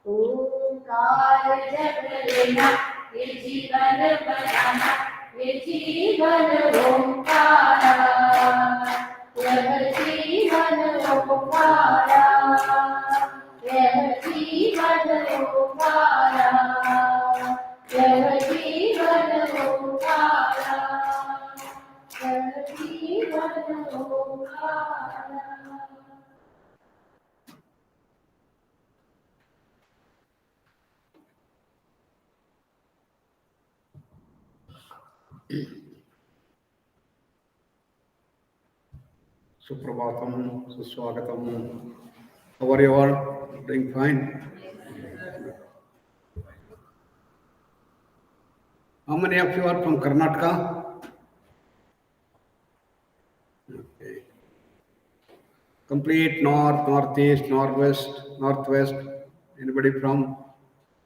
ओंकार जप लेना ये जीवन बनाना, ये जीवन ओंकारा, यह जीवन ओंकारा, यह जीवन ओंकारा, यह जीवन ओंकारा, यह जीवन Omkara. Suprabhatam, Suswagatam. How are you all? Doing fine? How many of you are from Karnataka? Okay. Complete north, northeast, northwest, northwest. Anybody from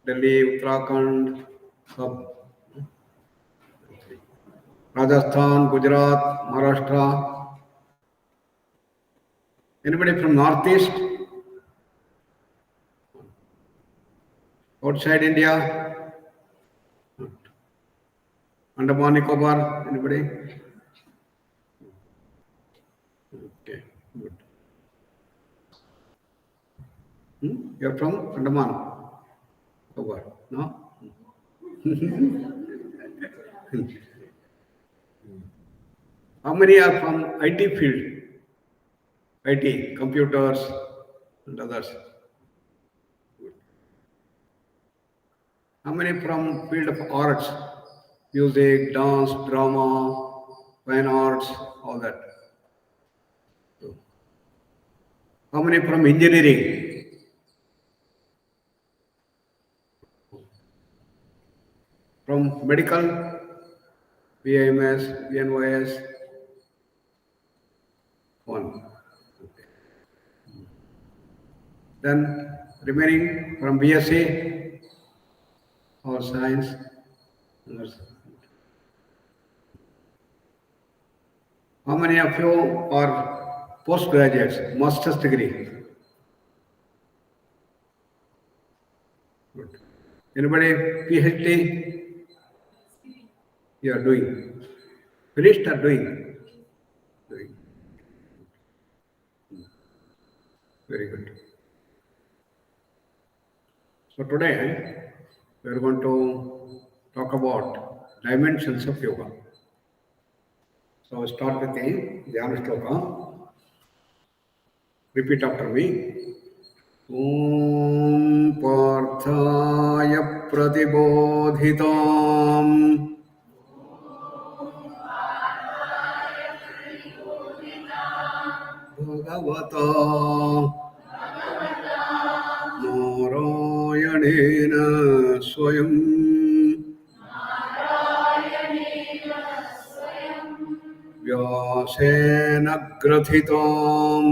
Delhi, Uttarakhand, sub? Rajasthan, Gujarat, Maharashtra. Anybody from northeast? Outside India? Andaman Nicobar? Anybody? Okay, good. You're from Andaman Nicobar? No? How many are from IT field? IT, computers and others. Good. How many from field of arts? Music, dance, drama, fine arts, all that. Good. How many from engineering? From medical? BAMS, BNYS? One. Okay. Then remaining from BSc or science? How many of you are postgraduates, master's degree? Good. Anybody PhD? You are doing. Finished or doing? Doing. Very good. So today we are going to talk about dimensions of yoga. So I'll start with the Dhyana Shloka. Repeat after me. Om Parthaya Pratibodhitam Bhagavata Narayanena Swayam Vyasena Grathitam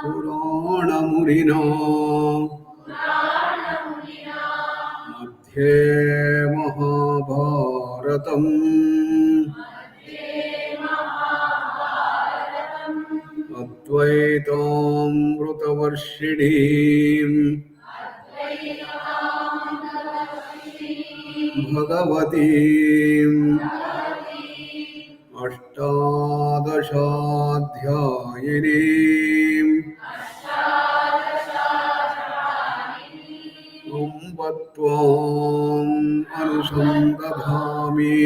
Puranamurina Madhye Mahabharatam Advaitam Vrutavarshidhim Bhagavatim Ashtadashaadhyayinim Ambatvam Anusandadhami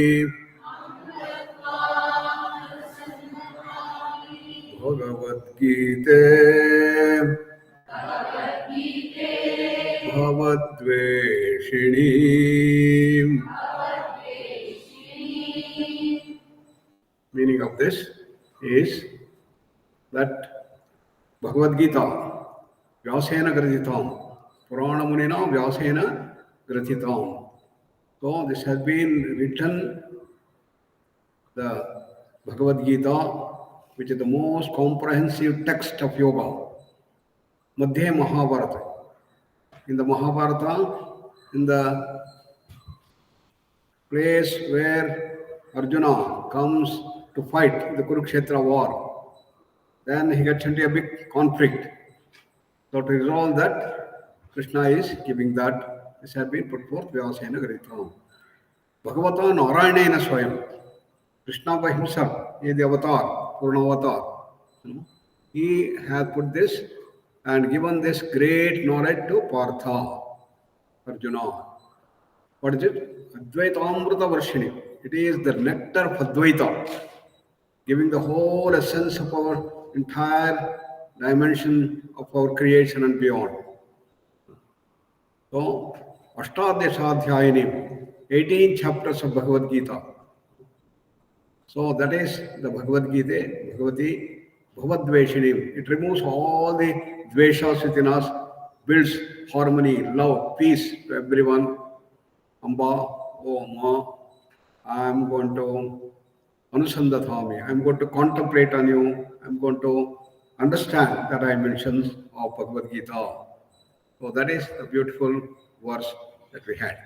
Bhagavad Gita Bhavadveshini. Meaning of this is that Bhagavad Gita Vyasena Grathitam Purana Munina Vyasena Grathitam. So this has been written, the Bhagavad Gita, which is the most comprehensive text of yoga. Madhya Mahabharata. In the Mahabharata, in the place where Arjuna comes to fight the Kurukshetra war, then he gets into a big conflict. So to resolve that, Krishna is giving that. This has been put forth Vyasena Gritvam. Bhagavata Narayana Swayam. Krishna by himself is the avatar, Purna avatar. He has put this and given this great knowledge to Partha, Arjuna. What is it? Advaita Amrita Varshini. It is the nectar of Advaita, giving the whole essence of our entire dimension of our creation and beyond. So, Ashtadeshadhyayini, 18 chapters of Bhagavad Gita. So that is the Bhagavad Gita, Bhagavati, Bhavadveshini. It removes all the dveshas within us, builds harmony, love, peace to everyone. Amba, oh Ma, I am going to Anusandathami. I am going to contemplate on you. I am going to understand the dimensions of Bhagavad Gita. So that is the beautiful verse that we had.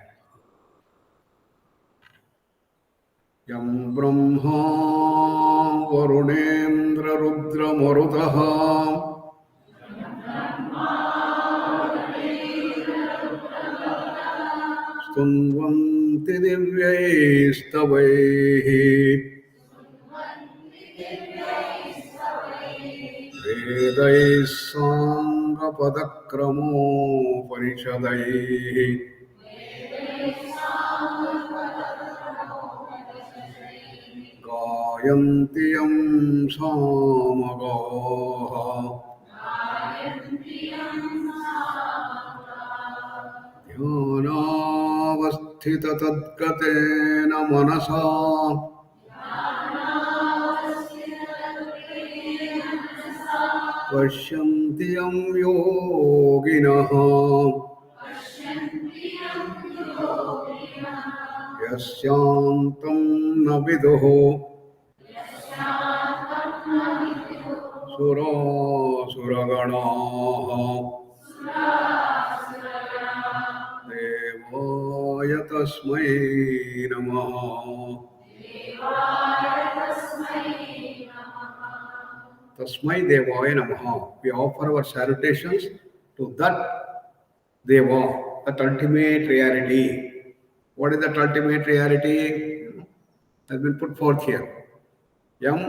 Yam Brahma Varunendra Rudra Marutaha Stunvanti Divyaistavaihi Vedais Sanga Padakramo Parishadaihi Gayanti Yam Samagaha Dhyanavasthita Tadgatena Manasa Pashyanti Yam Yoginaha Yasyantam Naviduho Sura Suraganaha Devaya Tasmai Namaha Tasmai Devaya Namaha. We offer our salutations to that Deva, that ultimate reality. What is that ultimate reality? Has been put forth here. Yam,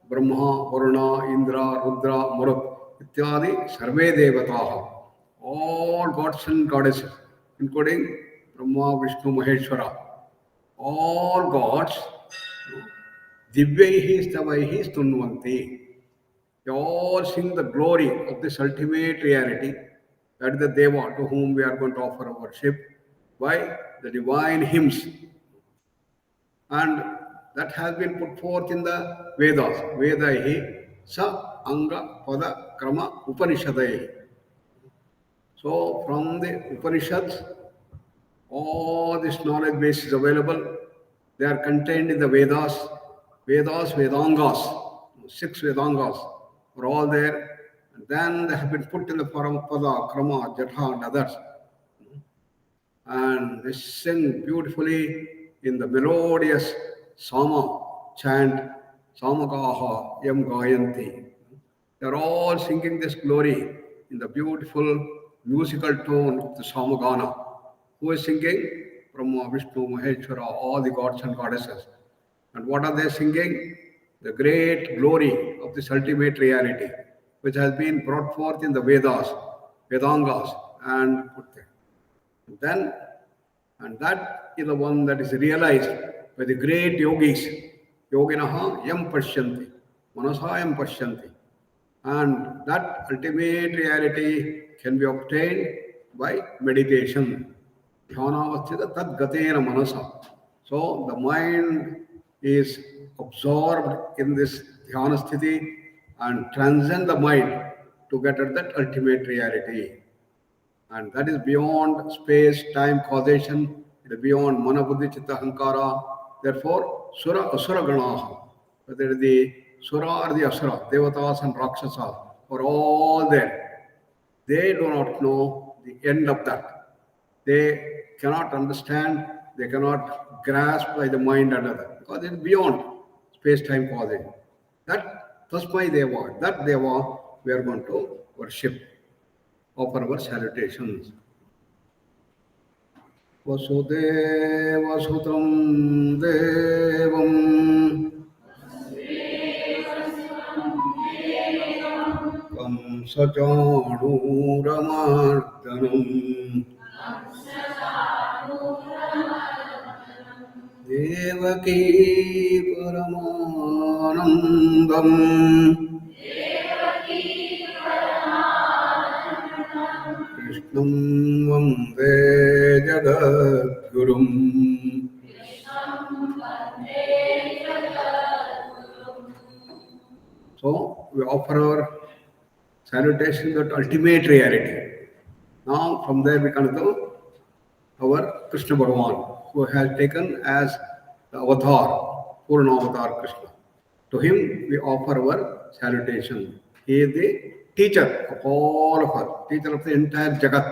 Brahma, Varuna, Indra, Rudra, Marut, Ityadi, Sarve Devataha. All gods and goddesses, including Brahma, Vishnu, Maheshwara. All gods, Divyaihi Stavaihi Stunvanti. They all sing the glory of this ultimate reality. That is the Deva to whom we are going to offer our worship by the divine hymns. And that has been put forth in the Vedas. Vedaihi Sa Anga Pada Krama Upanishadaihi. So from the Upanishads, all this knowledge base is available. They are contained in the Vedas. Vedas, Vedangas, 6 Vedangas are all there. And then they have been put in the form of Pada, Krama, Jatha and others. And they sing beautifully in the melodious Sama chant, Samagaha Yam Gayanti. They are all singing this glory in the beautiful musical tone of the Samagana. Who is singing? Brahma, Vishnu, Maheshwara, all the gods and goddesses. And what are they singing? The great glory of this ultimate reality, which has been brought forth in the Vedas, Vedangas, and put there. And that is the one that is realized by the great yogis. Yoginaha yam pashyanti, manasa yam pashyanti. And that ultimate reality can be obtained by meditation. Dhyanavasthita tad gatena manasa. So the mind is absorbed in this dhyana sthiti and transcend the mind to get at that ultimate reality. And that is beyond space, time, causation. It is beyond mana, buddhi, chitta, hankara. Therefore, sura, asura ganaha, whether it is the sura or the asura, devatas and rakshasas, are all there. They do not know the end of that. They cannot understand, they cannot grasp by the mind and other, because it is beyond space-time causation. That Tasmai Deva, that Deva we are going to worship. offer our salutations. Vasudevasutam Devam Kamsachanuramardhanam Devaki Paramanandam Krishnam Vande Jagadgurum. So we offer our salutation that ultimate reality. Now from there we come to our Krishna Bhagavan, who has taken as the avatar, Purna avatar Krishna. To him we offer our salutation. He is the teacher of all of us, teacher of the entire Jagat.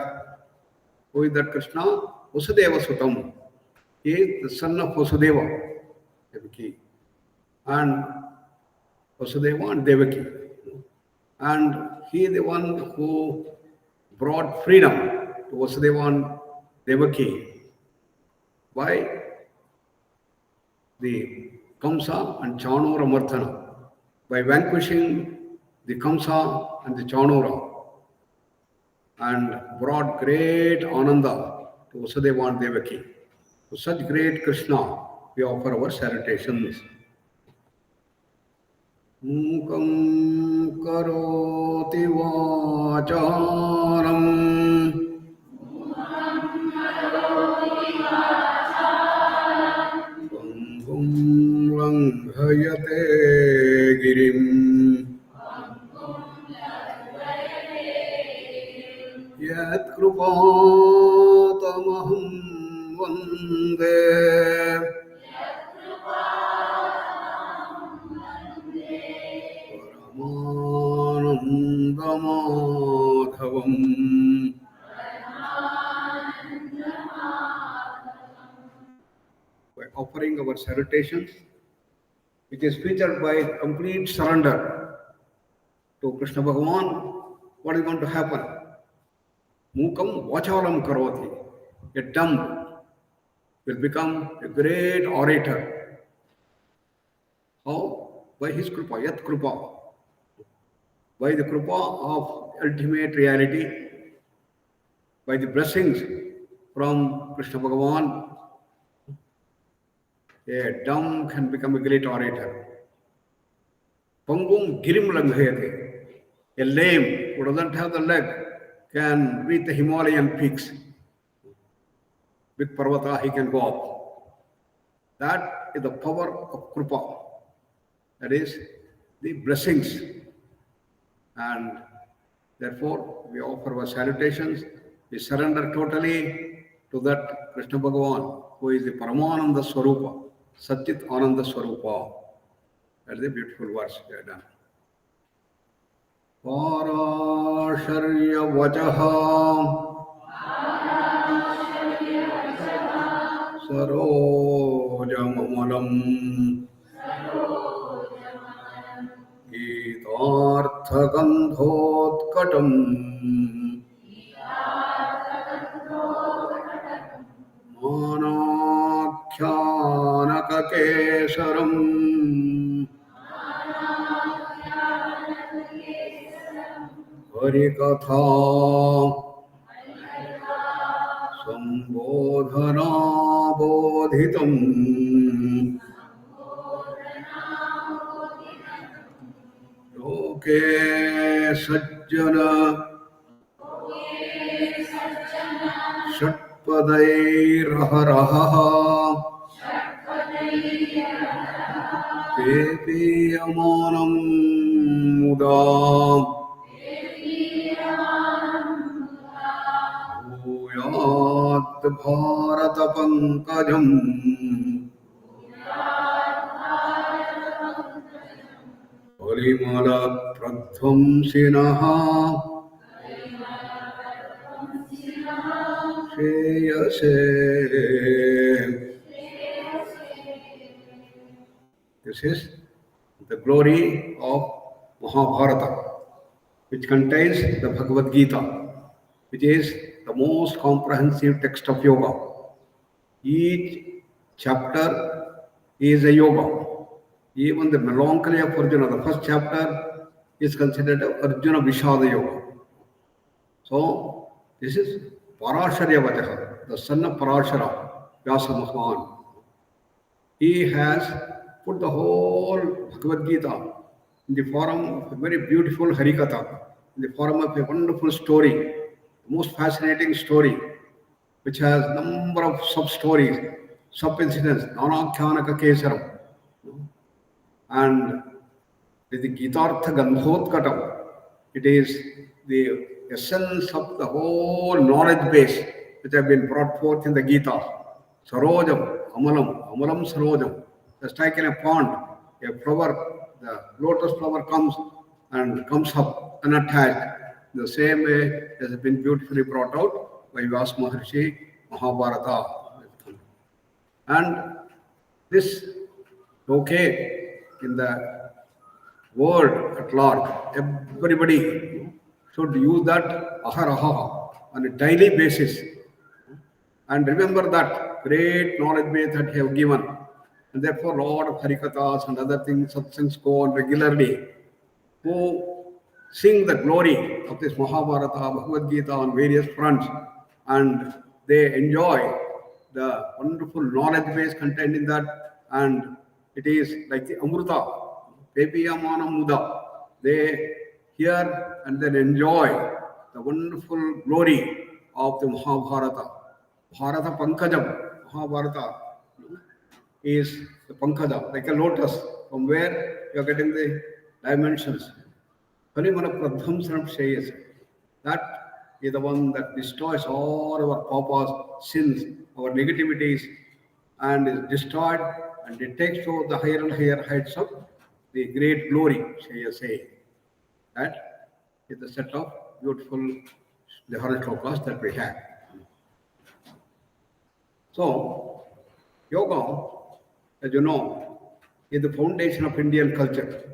Who is that Krishna? Vasudeva Sutam. He is the son of Vasudeva, Devaki. And Vasudeva and Devaki. And he is the one who brought freedom to Vasudeva and Devaki by the Kamsa and Chanura Mardhana, by vanquishing the Kamsa and the Chanura, and brought great Ananda to Vasudeva and Devaki. To such great Krishna, we offer our salutations. Mukam karoti vacharam Bambum langhayate girim Yat krupatamaham vande Paramanandamadhavam. By offering our salutations, which is featured by complete surrender to Krishna Bhagavan, what is going to happen? Mukam vachalam karoti. A dumb will become a great orator. How? By his krupa, yat krupa. By the krupa of ultimate reality, by the blessings from Krishna Bhagavan, a dumb can become a great orator. Pangum girim langhayate. A lame who doesn't have the leg can reach the Himalayan peaks. With Parvata he can go up. That is the power of Krupa. That is the blessings. And therefore we offer our salutations. We surrender totally to that Krishna Bhagavan, who is the Paramananda Swarupa, Satchit Ananda Swarupa. That is a beautiful verse we have done. Parasharya Vachaha Sarojamamalam Gitarthagandhotkatam Manakhyanakakesaram Harikatha Sambodhana Bodhitam Loke Sajjana Shatpadairaharaha Tepiyamanam Mudam Bhuyat Bharata Pankajam Parimala Pradhamsinaha Shreyase. This is the glory of Mahabharata, which contains the Bhagavad Gita. which is the most comprehensive text of yoga. Each chapter is a yoga. Even the melancholy of Arjuna, the first chapter, is considered Arjuna Vishada Yoga. So, this is Parasharya Vajaha, the son of Parashara, Vyasa Mahan. He has put the whole Bhagavad Gita in the form of a very beautiful Harikatha, in the form of a wonderful story, the most fascinating story, which has number of sub-stories, sub-incidents, Nanakyanaka Kesaram. And with the Gitartha Gandhotkatam, it is the essence of the whole knowledge base which have been brought forth in the Gita. Sarojam, Amalam Sarojam. Just like in a pond, a flower, the lotus flower comes up unattached. The same way has been beautifully brought out by Vyasa Maharshi, Mahabharata. And this, okay, in the world at large, everybody should use that aharaha on a daily basis. And remember that great knowledge base that you have given. And therefore, a lot of harikathas and other things, satsangs go on regularly, who sing the glory of this Mahabharata, Bhagavad Gita on various fronts, and they enjoy the wonderful knowledge base contained in that, and it is like the Amruta, Pepiyamana Muda. They hear and then enjoy the wonderful glory of the Mahabharata. Bharata Pankajam, Mahabharata is the Pankaja, like a lotus, from where you are getting the dimensions. Kalimana Pradhamsanam Sheyas. That is the one that destroys all our papas, sins, our negativities, and is destroyed, and it takes to the higher and higher heights of the great glory, Sheyase. That is the set of beautiful Dehara shlokas that we have. So, yoga, as you know, is the foundation of Indian culture.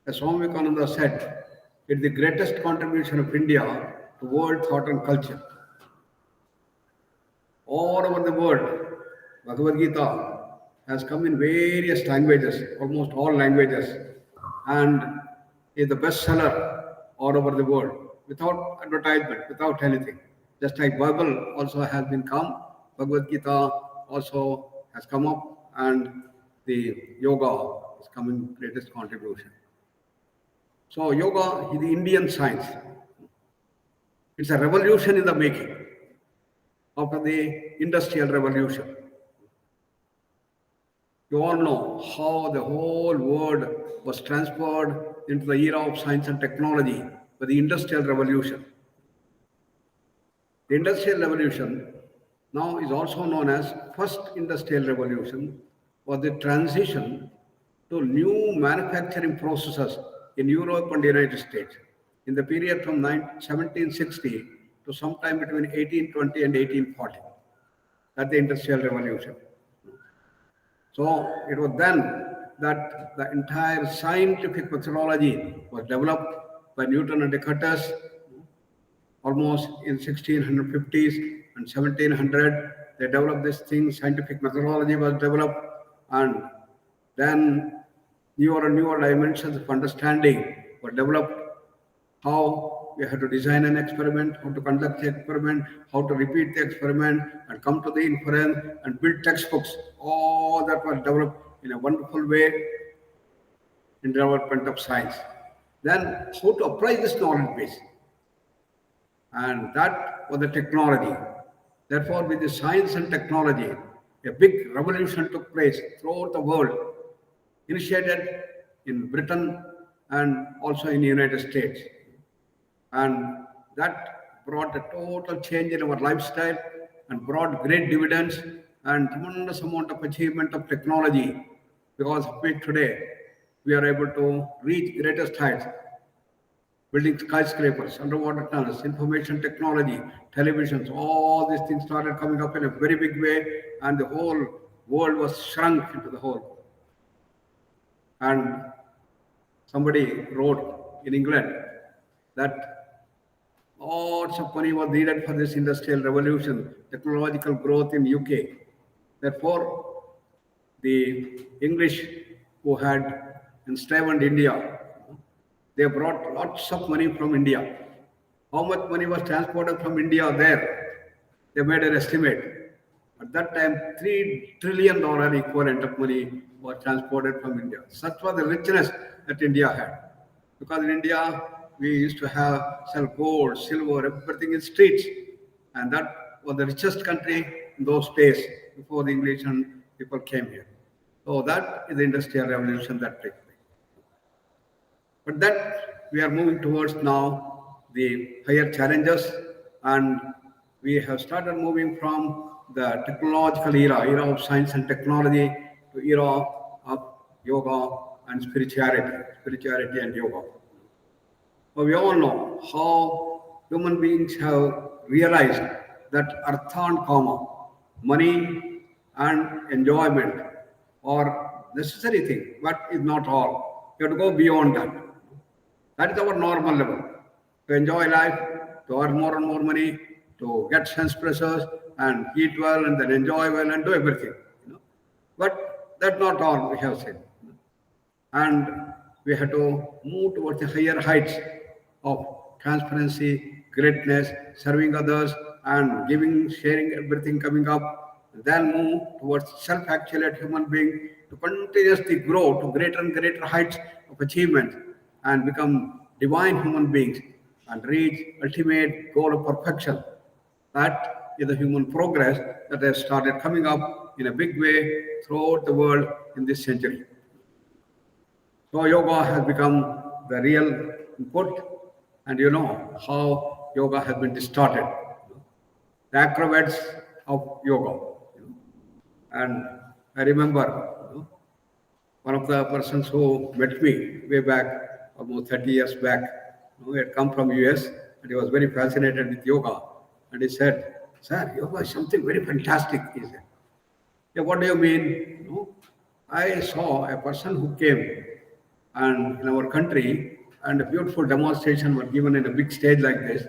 As Swami Vivekananda said, it is the greatest contribution of India to world thought and culture. All over the world, Bhagavad Gita has come in various languages, almost all languages, and is the bestseller all over the world, without advertisement, without anything. Just like Bible also has been come, Bhagavad Gita also has come up, and the yoga is coming greatest contribution. So yoga is the Indian science. It's a revolution in the making after the Industrial Revolution. You all know how the whole world was transferred into the era of science and technology by the Industrial Revolution. The Industrial Revolution now is also known as First Industrial Revolution, was the transition to new manufacturing processes in Europe and the United States in the period from 1760 to sometime between 1820 and 1840. That's the Industrial Revolution. So it was then that the entire scientific methodology was developed by Newton and Descartes almost in 1650s and 1700. They developed this thing, scientific methodology was developed, and then newer and newer dimensions of understanding were developed. How we had to design an experiment, how to conduct the experiment, how to repeat the experiment, and come to the inference and build textbooks. All that was developed in a wonderful way in development of science. Then how to apply this knowledge base. And that was the technology. Therefore, with the science and technology, a big revolution took place throughout the world, initiated in Britain and also in the United States. And that brought a total change in our lifestyle and brought great dividends and tremendous amount of achievement of technology, because of which today we are able to reach greatest heights, building skyscrapers, underwater tunnels, information technology, televisions, all these things started coming up in a very big way, and the whole world was shrunk into the whole. And somebody wrote in England that lots of money was needed for this industrial revolution, technological growth in UK. Therefore, the English who had enslaved India, they brought lots of money from India. How much money was transported from India there? They made an estimate. At that time, $3 trillion equivalent of money was transported from India. Such was the richness that India had. Because in India, we used to have sell gold, silver, everything in streets. And that was the richest country in those days before the English and people came here. So that is the industrial revolution that took place. But that we are moving towards now the higher challenges, and we have started moving from the technological era of science and technology, to era of yoga and spirituality and yoga. But we all know how human beings have realized that artha and kama, money and enjoyment, are necessary thing, but is not all. You have to go beyond that. That is our normal level. To enjoy life, to earn more and more money, to get sense pleasures and eat well and then enjoy well and do everything. But that's not all we have said. And we have to move towards the higher heights of transparency, greatness, serving others, and giving, sharing everything coming up. Then move towards self-actualized human being to continuously grow to greater and greater heights of achievement and become divine human beings and reach ultimate goal of perfection. That is the human progress that has started coming up in a big way throughout the world in this century. So yoga has become the real input, and you know how yoga has been distorted. The acrobats of yoga. And I remember one of the persons who met me way back, almost 30 years back, he had come from US and he was very fascinated with yoga. And he said, "Sir, yoga is something very fantastic," he said. "Yeah, what do you mean?" I saw a person who came and in our country, and a beautiful demonstration was given in a big stage like this.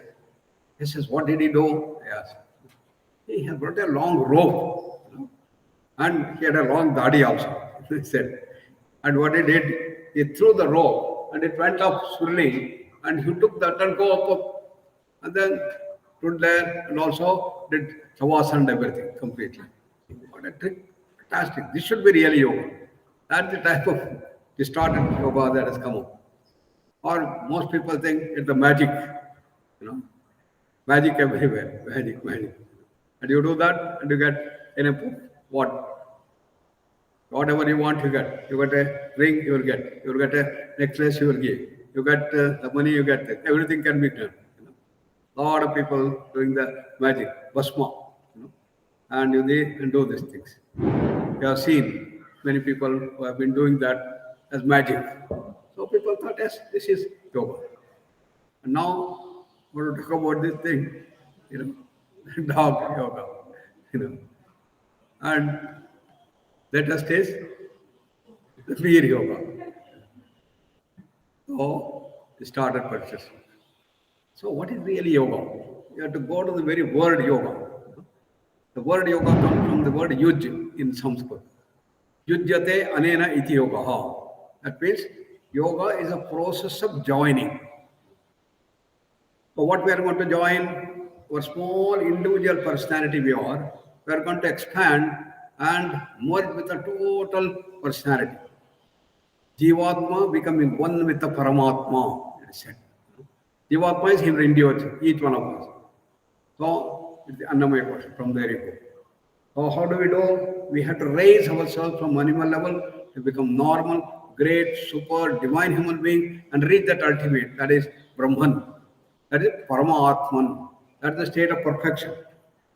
He says, "What did he do?" I asked. He had brought a long rope, and he had a long dadi also, he said. And what he did, he threw the rope and it went up swirling, and he took that and go up, and then stood there and also did S-VYASA and everything completely. What a trick, fantastic. This should be really yoga. That's the type of distorted yoga that has come up. Or most people think it's the magic, magic everywhere, magic. And you do that and you get in a poof, what? Whatever you want, you get. You get a ring, you will get. You will get a necklace, you will give. You get the money, you get it. Everything can be done. Lot of people doing the magic, basma, and you can do these things. You have seen many people who have been doing that as magic. So people thought, yes, this is yoga. And now we want to talk about this thing, dog yoga, and latest is the beer yoga. So it started purchase. So what is really yoga? You have to go to the very word yoga. The word yoga comes from the word yuj in Sanskrit. Yujyate anena iti yoga. That means yoga is a process of joining. So what we are going to join, our small individual personality we are going to expand and merge with a total personality. Jivatma becoming one with the Paramatma, it is said. Jivatma is every individual, each one of us. So it's the Annamaya question, from there you go. So how do we do? We have to raise ourselves from animal level to become normal, great, super, divine human being and reach that ultimate, that is Brahman. That is Paramatman. That is the state of perfection,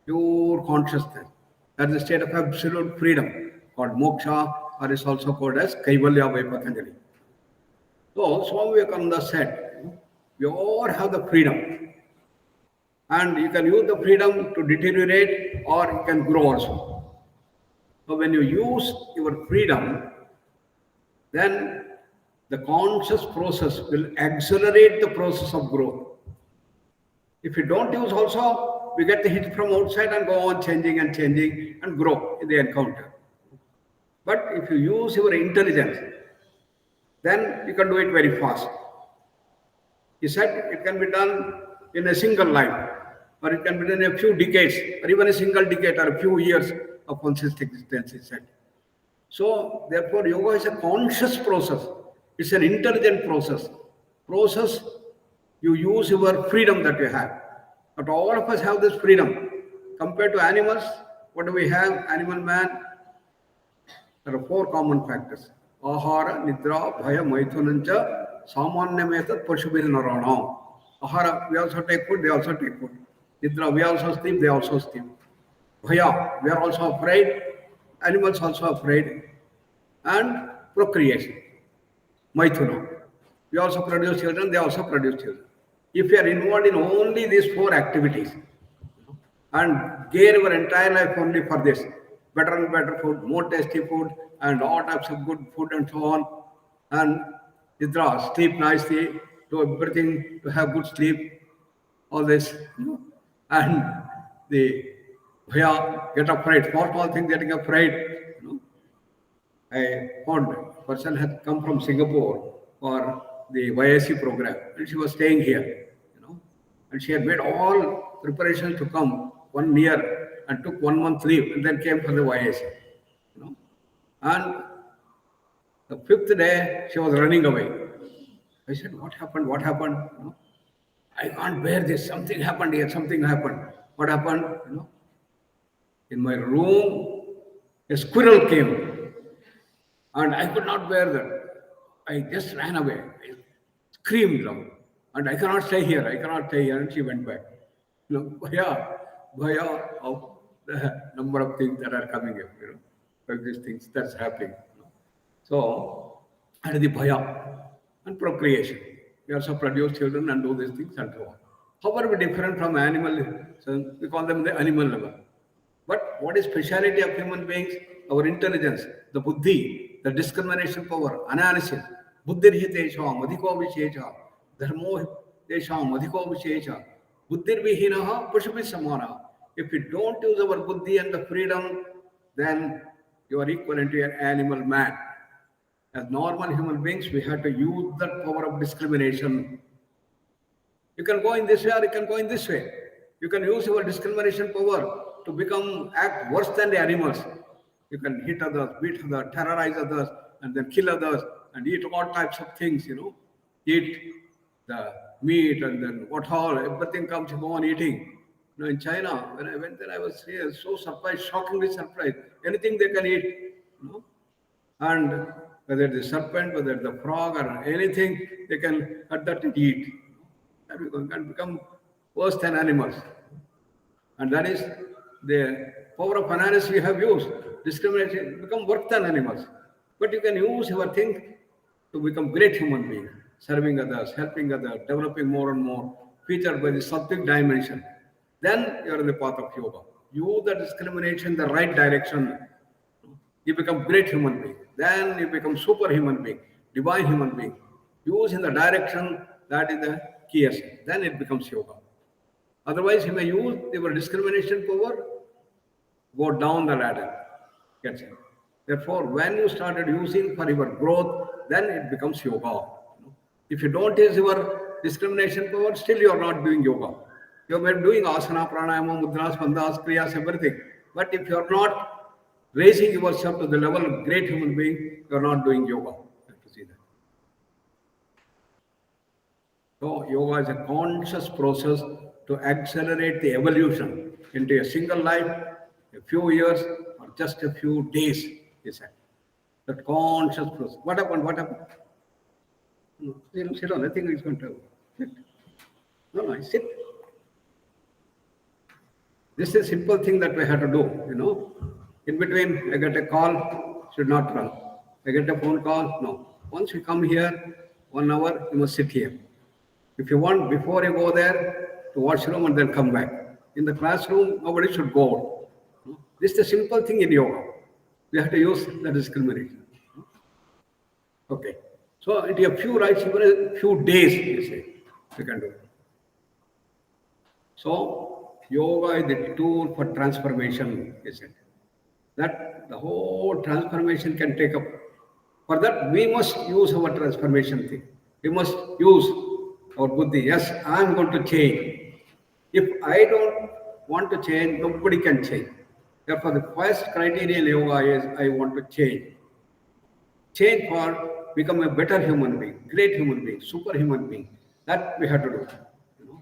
pure consciousness. That is the state of absolute freedom, called moksha, or is also called as Kaivalya by Patanjali. So Swami Vivekananda said, we all have the freedom. And you can use the freedom to deteriorate or you can grow also. So when you use your freedom, then the conscious process will accelerate the process of growth. If you don't use also, we get the hit from outside and go on changing and grow in the encounter. But if you use your intelligence, then you can do it very fast. He said it can be done in a single life, or it can be done in a few decades, or even a single decade or a few years of conscious existence, he said. So, therefore, yoga is a conscious process. It's an intelligent process. Process, you use your freedom that you have. But all of us have this freedom. Compared to animals, what do we have? Animal man, there are four common factors. Ahara, Nidra, Bhaya, Maithunancha, Samanyametat, Pashubir Narana. Ahara, we also take food, they also take food. Nidra, we also sleep, they also sleep. Bhaya, we are also afraid, animals also afraid. And procreation, Maithuna. We also produce children, they also produce children. If you are involved in only these four activities and gear your entire life only for this, better and better food, more tasty food, and all types of good food and so on, and nidra, sleep nicely, do everything to have good sleep, all this, and the bhaya, get afraid, small thing getting afraid, I found a person had come from Singapore for the YSC program, and she was staying here, and she had made all preparations to come 1 year and took 1 month leave, and then came for the YSC, and the fifth day she was running away. I said, "What happened? What happened?" I can't bear this. Something happened here. Something happened. What happened? In my room, a squirrel came. And I could not bear that. I just ran away. I screamed loud. And I cannot stay here. I cannot stay here. And she went back. Bhaya of the number of things that are coming up, like these things that's happening. So, and the bhaya and procreation. We also produce children and do these things and so on. How are we different from animal? So we call them the animal level. But what is speciality of human beings? Our intelligence, the buddhi, the discrimination power, analysis. Buddhir hitesham, adhiko vishesha, dharmo hitesham, adhiko vishesha, buddhir vihinaha, pushpi samana. If we don't use our buddhi and the freedom, then you are equivalent to an animal man. As normal human beings, we have to use that power of discrimination. You can go in this way or you can go in this way. You can use your discrimination power to act worse than the animals. You can hit others, beat others, terrorize others, and then kill others, and eat all types of things, Eat the meat and then what all, everything comes, you go on eating. In China, when I went there, I was so surprised, shockingly surprised. Anything they can eat, And whether it's the serpent, whether it's the frog or anything, they can cut that and eat. And can become worse than animals. And that is the power of analysis you have used. Discrimination become worse than animals. But you can use your thing to become great human being, serving others, helping others, developing more and more, featured by the subject dimension. Then you are in the path of yoga. Use the discrimination in the right direction. You become great human being. Then you become superhuman being, divine human being. Use in the direction that is the key essence. Then it becomes yoga. Otherwise, you may use your discrimination power, go down the ladder. Gets it? Therefore, when you started using for your growth, then it becomes yoga. If you don't use your discrimination power, still you are not doing yoga. You are doing asana, pranayama, mudras, bandhas, kriyas, everything. But if you are not raising yourself to the level of great human being, you are not doing yoga. You have to see that. So, yoga is a conscious process to accelerate the evolution into a single life, a few years, or just a few days, he said. That conscious process. What happened? What happened? No, sit on. Nothing is going to sit. No, sit. This is a simple thing that we have to do, In between, I get a call, should not run. I get a phone call, no. Once you come here, 1 hour, you must sit here. If you want, before you go there, to washroom and then come back. In the classroom, nobody should go out. This is a simple thing in yoga. We have to use the discrimination. Okay. So, it is a few rights, even a few days, you say, we can do. So yoga is the tool for transformation, is it? That the whole transformation can take up. For that, we must use our transformation thing. We must use our buddhi. Yes, I am going to change. If I don't want to change, nobody can change. Therefore, the first criteria in yoga is I want to change. Change for become a better human being, great human being, superhuman being. That we have to do. You know?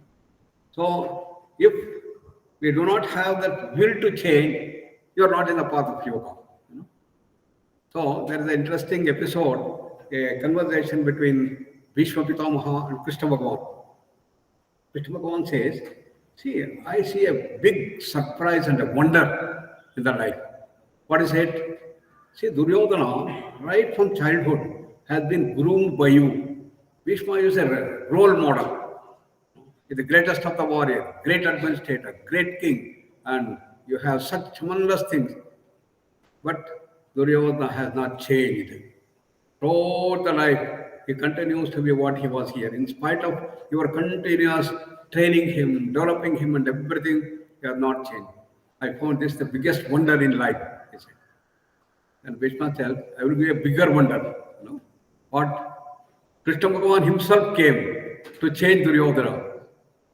So if we do not have that will to change, you are not in the path of yoga. You know? So there is an interesting episode, a conversation between Bhishma Pitamaha and Krishna Bhagavan. Krishna Bhagavan says, see, I see a big surprise and a wonder in the life. What is it? See, Duryodhana, right from childhood, has been groomed by you. Bhishma is a role model. He's the greatest of the warriors, great administrator, great king, and you have such tremendous things. But Duryodhana has not changed. Throughout the life, he continues to be what he was here. In spite of your continuous training him, developing him, and everything, he has not changed. I found this the biggest wonder in life, he said. And Bhishma tells, I will be a bigger wonder. You know? What? Krishna Bhagavan himself came to change Duryodhana.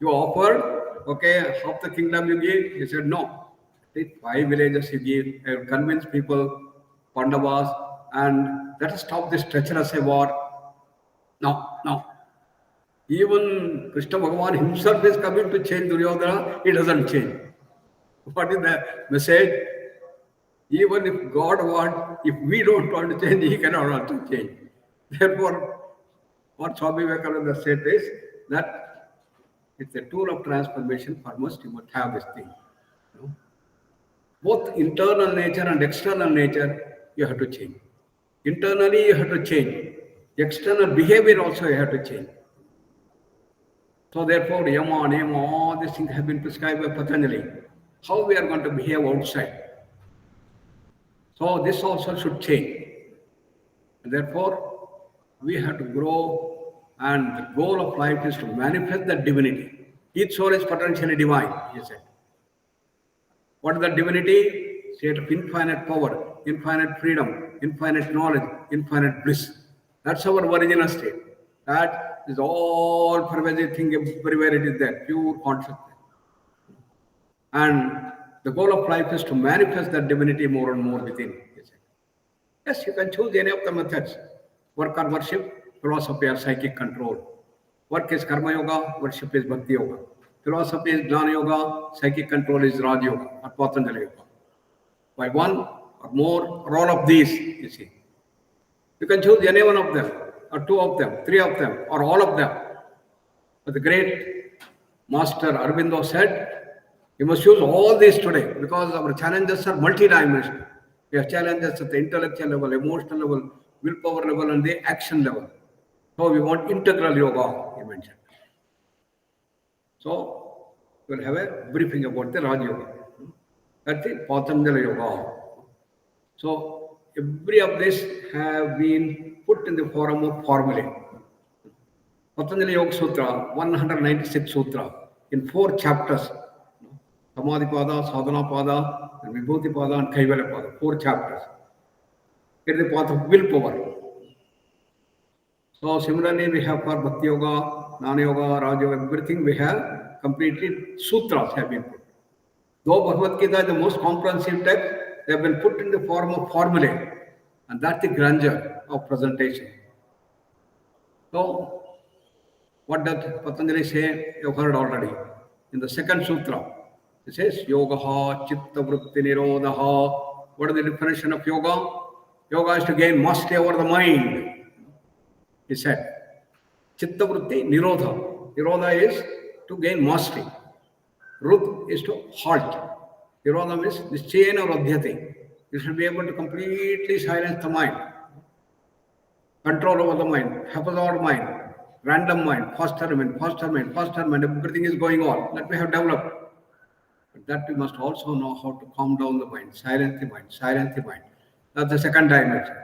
You offered, okay, half the kingdom you gave. He said, no. Take 5 villages you give. I will convince people, Pandavas, and let us stop this treacherous war. No. Even Krishna Bhagavan himself is coming to change Duryodhana. He doesn't change. What is the message? Even if God wants, if we don't want to change, He cannot also change. Therefore, what Swami Vivekananda said is that it's a tool of transformation. For most, you must have this thing. You know? Both internal nature and external nature, you have to change. Internally, you have to change. External behavior also you have to change. So therefore, yama, niyama, all these things have been prescribed by Patanjali. How we are going to behave outside. So this also should change. Therefore, we have to grow, and the goal of life is to manifest that divinity. Each soul is potentially divine, he said. What is that divinity? State of infinite power, infinite freedom, infinite knowledge, infinite bliss. That's our original state. That is all pervasive thing, everywhere it is there, pure consciousness. And the goal of life is to manifest that divinity more and more within. Yes, you can choose any of the methods. Work or worship, philosophy or psychic control. Work is karma yoga, worship is bhakti yoga. Philosophy is jnana yoga, psychic control is Raj yoga or Patanjali yoga. By one or more or all of these, you see. You can choose any one of them, or 2 of them, 3 of them, or all of them. But the great master Aurobindo said, you must use all these today because our challenges are multidimensional. We have challenges at the intellectual level, emotional level, willpower level, and the action level. So we want integral yoga, he mentioned. So we'll have a briefing about the Raj Yoga. That's the Patanjali Yoga. So every of this have been put in the form of formulae. Patanjali Yoga Sutra, 196 Sutra, in 4 chapters. Samadhipada, Sadhanapada, and Vibhutipada, and Kaivalyapada, 4 chapters. It is the path of willpower. So similarly, we have for Bhakti Yoga, Jnana Yoga, Raj Yoga, everything we have completely sutras have been put. Though Bhagavad Gita is the most comprehensive text, they have been put in the form of formulae, and that's the grandeur of presentation. So, what does Patanjali say? You've heard already. In the 2nd sutra, it says, Yogaha Chitta Vritti Nirodha. What is the definition of yoga? Yoga is to gain mastery over the mind. He said, Chitta Vritti Nirodha. Nirodha is to gain mastery. Rud is to halt. Nirodha means nischayena radhyate. You should be able to completely silence the mind. Control over the mind, haphazard mind, random mind, faster mind, everything is going on. That we have developed. But that we must also know how to calm down the mind, silence the mind. That's the 2nd dimension.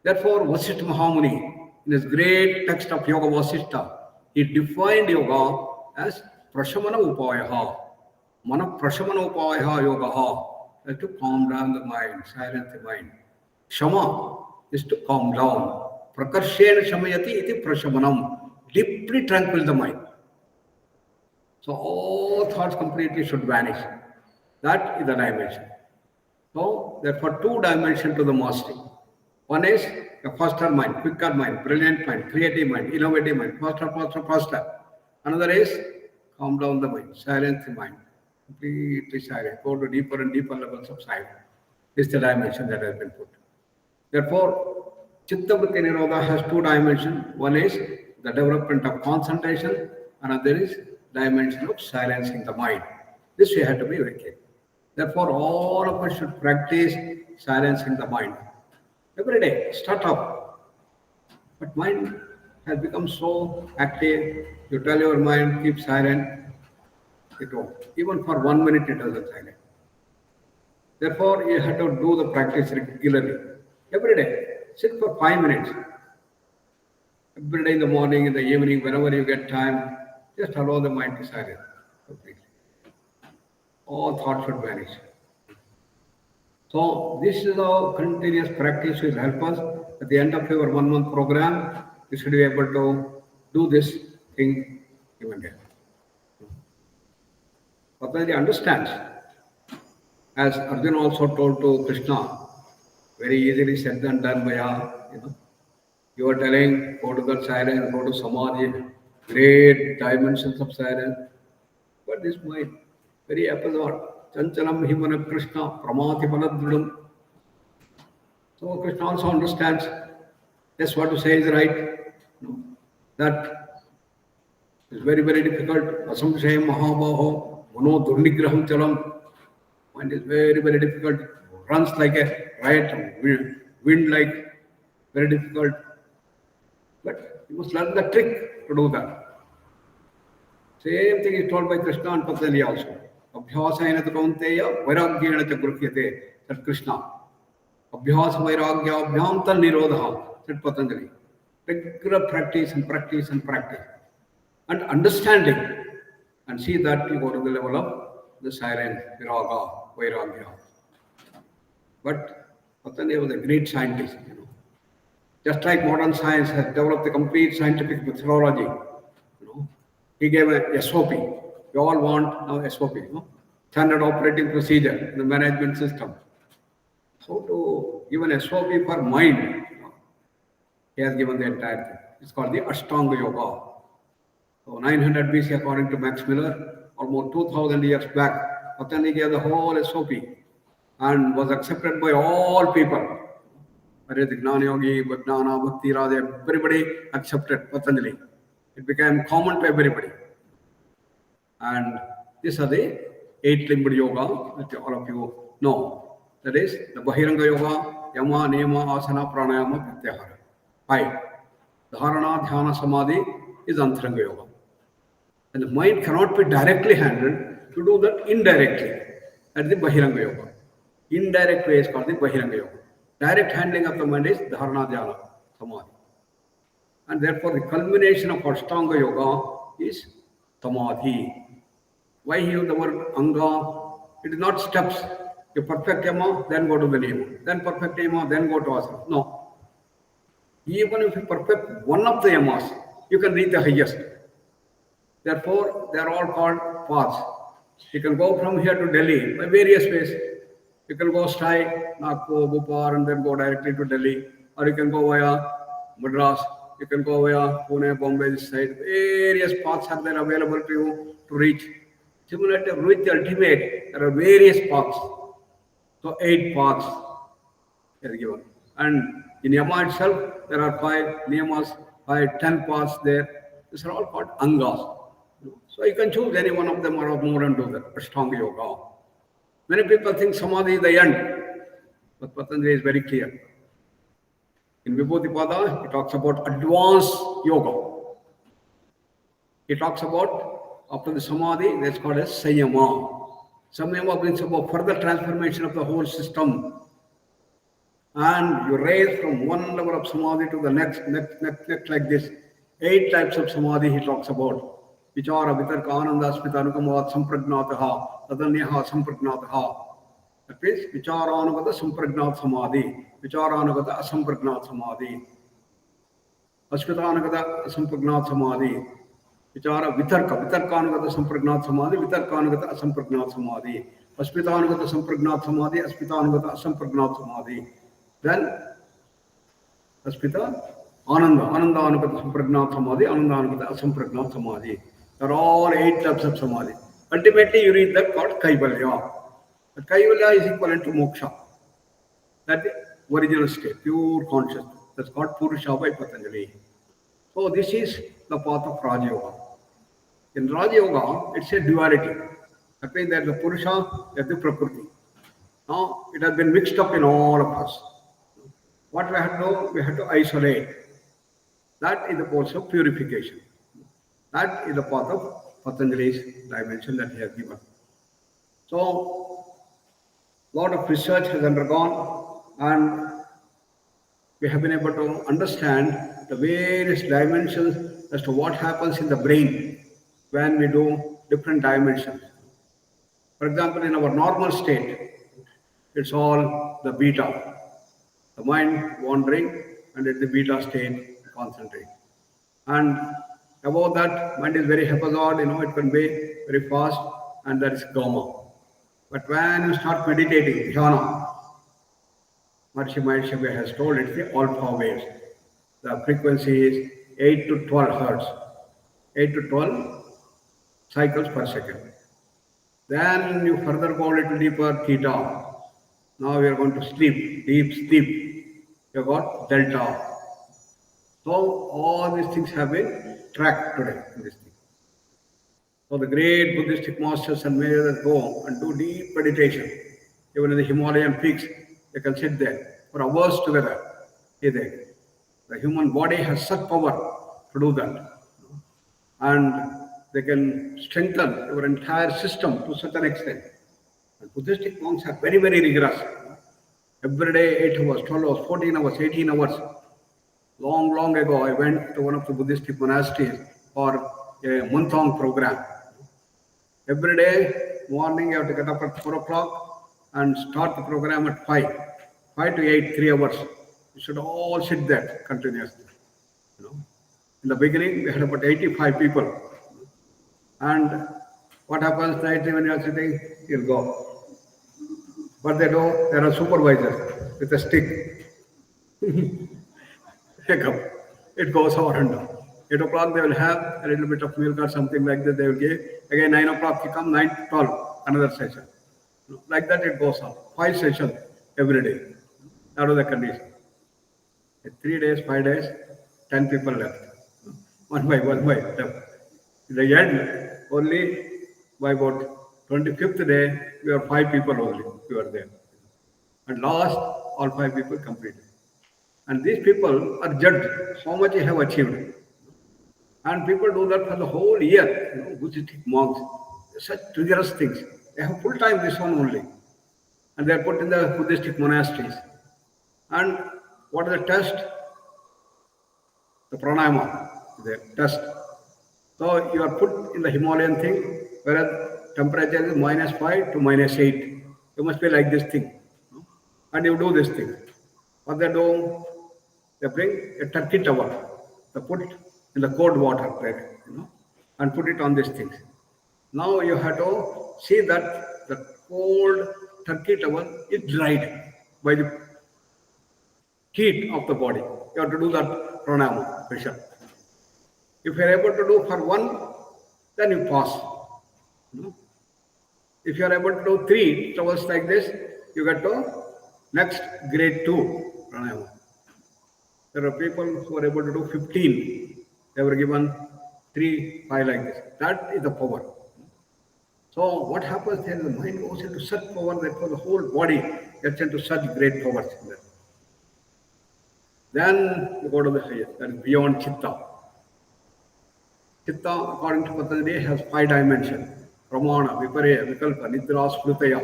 Therefore, Vasishtha Mahamuni, in his great text of Yoga Vasishtha, he defined yoga as prashamana upayaha. Mana prashamana upayaha yogaha. Is to calm down the mind, silence the mind. Shama is to calm down. Prakarshena shamayati iti prashamanam. Deeply tranquil the mind. So all thoughts completely should vanish. That is the dimension. So therefore, two dimensions to the mastery. One is a faster mind, quicker mind, brilliant mind, creative mind, innovative mind, faster, faster, faster. Another is calm down the mind, silence the mind, completely silent, go to deeper and deeper levels of silence. This is the dimension that has been put. Therefore, Chitta-vritti Nirodha has two dimensions. One is the development of concentration, another is dimension of silencing the mind. This we have to be very careful. Therefore, all of us should practice silencing the mind. Every day, start up. But mind has become so active, you tell your mind, keep silent, it won't. Even for 1 minute, it doesn't silent. Therefore, you have to do the practice regularly. Every day, sit for 5 minutes. Every day in the morning, in the evening, whenever you get time, just allow the mind to silent completely. All thoughts should vanish. So this is how continuous practice will help us. At the end of your 1 month program, you should be able to do this thing even day. Patanjali understands. As Arjuna also told to Krishna, very easily said and done, Bhaya. You are telling, go to the silence, go to samadhi, great dimensions of silence. But this mind, very episode, chanchalam himana Krishna, pramati paladrudam. So Krishna also understands, yes, what to say is right. That is very, very difficult. Asamshayam mahabaho, mano durnigraham chalam. Mind is very, very difficult. Runs like a riot, wind like, very difficult. But you must learn the trick to do that. Same thing is told by Krishna and Patanjali also. Abhyasayana kaunteya vairagyena cha gruhyate. That's Krishna. Abhyasa vairagyabhyam tal nirodha. Said Patanjali. Regular practice and practice and practice. And understanding. And see that you go to the level of the silent viraga, vairagya. But Patanjali was a great scientist. Just like modern science has developed a complete scientific methodology. He gave a SOP. We all want now SOP, standard operating procedure in the management system. How to give an SOP for mind? He has given the entire thing. It's called the Ashtanga Yoga. So 900 BC, according to Max Miller, almost 2000 years back, Patanjali gave the whole SOP and was accepted by all people. Gnana Yogi, Vajnana, Bhakti Raja, everybody accepted Patanjali. It became common to everybody. And these are the 8-limbed yoga that all of you know. That is the Bahiranga Yoga, Yama, Niyama, Asana, Pranayama, Pratyahara. 5. Dharana, Dhyana, Samadhi is Antaranga Yoga. And the mind cannot be directly handled, to do that indirectly. That is the Bahiranga Yoga. Indirect way is called the Bahiranga Yoga. Direct handling of the mind is Dharana, Dhyana, Samadhi. And therefore, the culmination of Ashtanga Yoga is Samadhi. Why he used the word Anga? It is not steps. You perfect Yama, then go to the Niyama. Then perfect Yama, then go to Asana. No. Even if you perfect one of the Yamas, you can reach the highest. Therefore, they are all called paths. You can go from here to Delhi by various ways. You can go straight, Nagpur, Bhopal, and then go directly to Delhi. Or you can go via Madras. You can go via Pune, Bombay, this side. Various paths are there available to you to reach. Similar to reach the ultimate, there are various paths. So 8 paths are given. And in Yama itself, there are 5 niyamas, 5, 10 paths there. These are all called Angas. So you can choose any one of them or more and do that. Ashtanga Yoga. Many people think Samadhi is the end. But Patanjali is very clear. In Vibhuti-pada, he talks about advanced yoga. He talks about, after the Samadhi, that's called as Sanyama. Sanyama brings about further transformation of the whole system. And you raise from one level of Samadhi to the next like this. 8 types of Samadhi he talks about. Vichara Vitarka Ananda Smitanukamat Sampragnataha Tadanyaha Sampragnataha. That means Vicharanugata Sampragnat Samadhi, Vicharanugata Asampragnat Samadhi, Asmitanugata Asampragnat Samadhi, Vichara Vitarka, Vitarkanugata Sampragnat Samadhi, Vitarkanugata Asampragnat Samadhi, Asmitanugata Sampragnat Samadhi, Asmitanugata Asampragnat Samadhi. Then Aspita Ananda, Ananda Anugata Sampragnat Samadhi, Ananda Anugata Asampragnat Samadhi. They are all 8 types of Samadhi. Ultimately, you reach that called Kaivalya. But Kaivalya is equivalent to moksha. That original state, pure consciousness. That's called Purusha by Patanjali. So this is the path of Raja Yoga. In Raja Yoga, it's a duality. That means there's the Purusha, there's the Prakriti. Now it has been mixed up in all of us. What we have to do? We have to isolate. That is the process of purification. That is the path of Patanjali's dimension that he has given. So, a lot of research has undergone, and we have been able to understand the various dimensions as to what happens in the brain when we do different dimensions. For example, in our normal state, it's all the beta, the mind wandering, and at the beta state, concentrate. And above that, mind is very haphazard, it can be very fast, and that is gamma. But when you start meditating, dhyana, Maharishi has told it's the alpha waves. The frequency is 8 to 12 hertz, 8 to 12 cycles per second. Then you further go a little deeper, theta. Now we are going to sleep, deep sleep. You got delta. So all these things have been tracked today in this thing. So the great Buddhistic masters and masters go and do deep meditation. Even in the Himalayan peaks, they can sit there for hours together. The human body has such power to do that. And they can strengthen your entire system to such an extent. And Buddhistic monks are very, very rigorous. Every day, 8 hours, 12 hours, 14 hours, 18 hours. Long, long ago, I went to one of the Buddhistic monasteries for a month-long program. Every day, morning, you have to get up at 4 o'clock and start the program at 5. 5 to 8, 3 hours. You should all sit there continuously. In the beginning, we had about 85 people. And what happens night when you are sitting, you'll go. What they do, there are supervisors with a stick. It goes over and down. 8 o'clock they will have a little bit of milk or something like that they will give. Again 9 o'clock you come, 9 to 12, another session. Like that it goes on. 5 sessions every day. That was the condition. 3 days, 5 days, 10 people left. One by left. In the end, only by about 25th day, we were 5 people only. We were there. And last, all 5 people completed. And these people are judged how much they have achieved. And people do that for the whole year. Buddhistic monks, such rigorous things. They have full time this one only. And they are put in the Buddhistic monasteries. And what is the test? The pranayama, the test. So you are put in the Himalayan thing, whereas temperature is -5 to -8. You must be like this thing. And you do this thing. What they do? They bring a turkey towel. They put it in the cold water there, and put it on these things. Now you have to see that the cold turkey towel is dried by the heat of the body. You have to do that pranayama, pressure. If you are able to do for 1, then you pass. If you are able to do 3 towels like this, you get to next grade 2 pranayama. There are people who are able to do 15. They were given 3, 5 like this. That is the power. So what happens then? The mind goes into such power that for the whole body gets into such great powers. Then you go to the highest, that is beyond Chitta. Chitta, according to Patanjali, has 5 dimensions. Pramana, Viparya, Vikalpa, Nidra, Smritaya.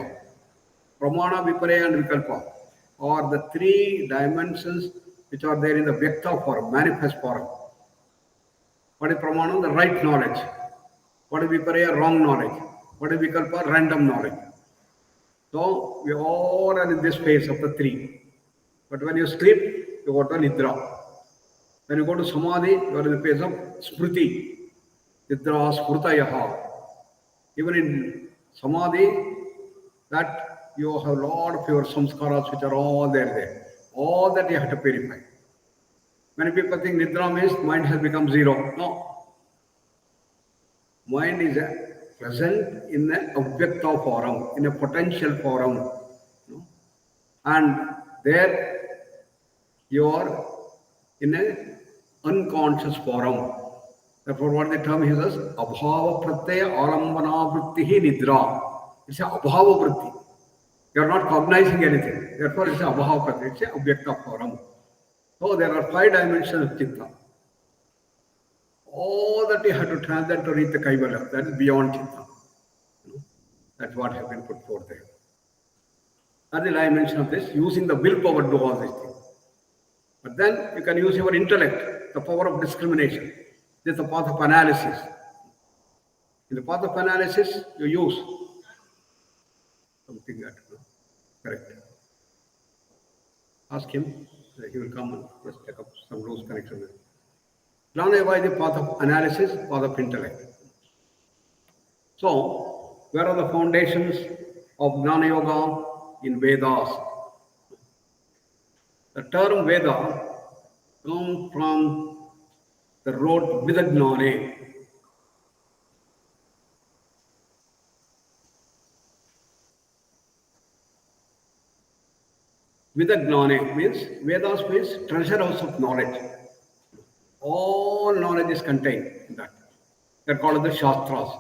Pramana, Viparya and Vikalpa are the 3 dimensions which are there in the Vyakta form, manifest form. What is Pramana? The right knowledge. What do we call a wrong knowledge? What do we call for random knowledge? So we all are in this phase of the three. But when you sleep, you go to nidra. When you go to samadhi, you are in the phase of smriti. Nidra smrutayaha. Even in samadhi, that you have a lot of your samskaras which are all there. All that you have to purify. Many people think nidra means mind has become zero. No. Mind is present in an objecta form, in a potential form. No? And there you are in an unconscious form. Therefore, what the term is as abhava pratyaya alambana vrittihi nidra. It's a abhava vritti. You are not cognizing anything. Therefore, it's a abhava pratyaya. It's a objecta form. So there are 5 dimensions of chitta. All that you have to transcend to reach the Kaivalya, that is beyond chitta. That's what has been put forth there. That's the dimension of this, using the willpower to do all these things. But then you can use your intellect, the power of discrimination. This is the path of analysis. In the path of analysis, you use something that, correct. Ask him, he will come and just take up some loose connection. Jnana is the path of analysis, path of intellect. So, where are the foundations of Jnana Yoga? In Vedas. The term Veda comes from the root Vidagnane. Vidagnane means, Vedas means treasure house of knowledge. All knowledge is contained in that. They're called the Shastras.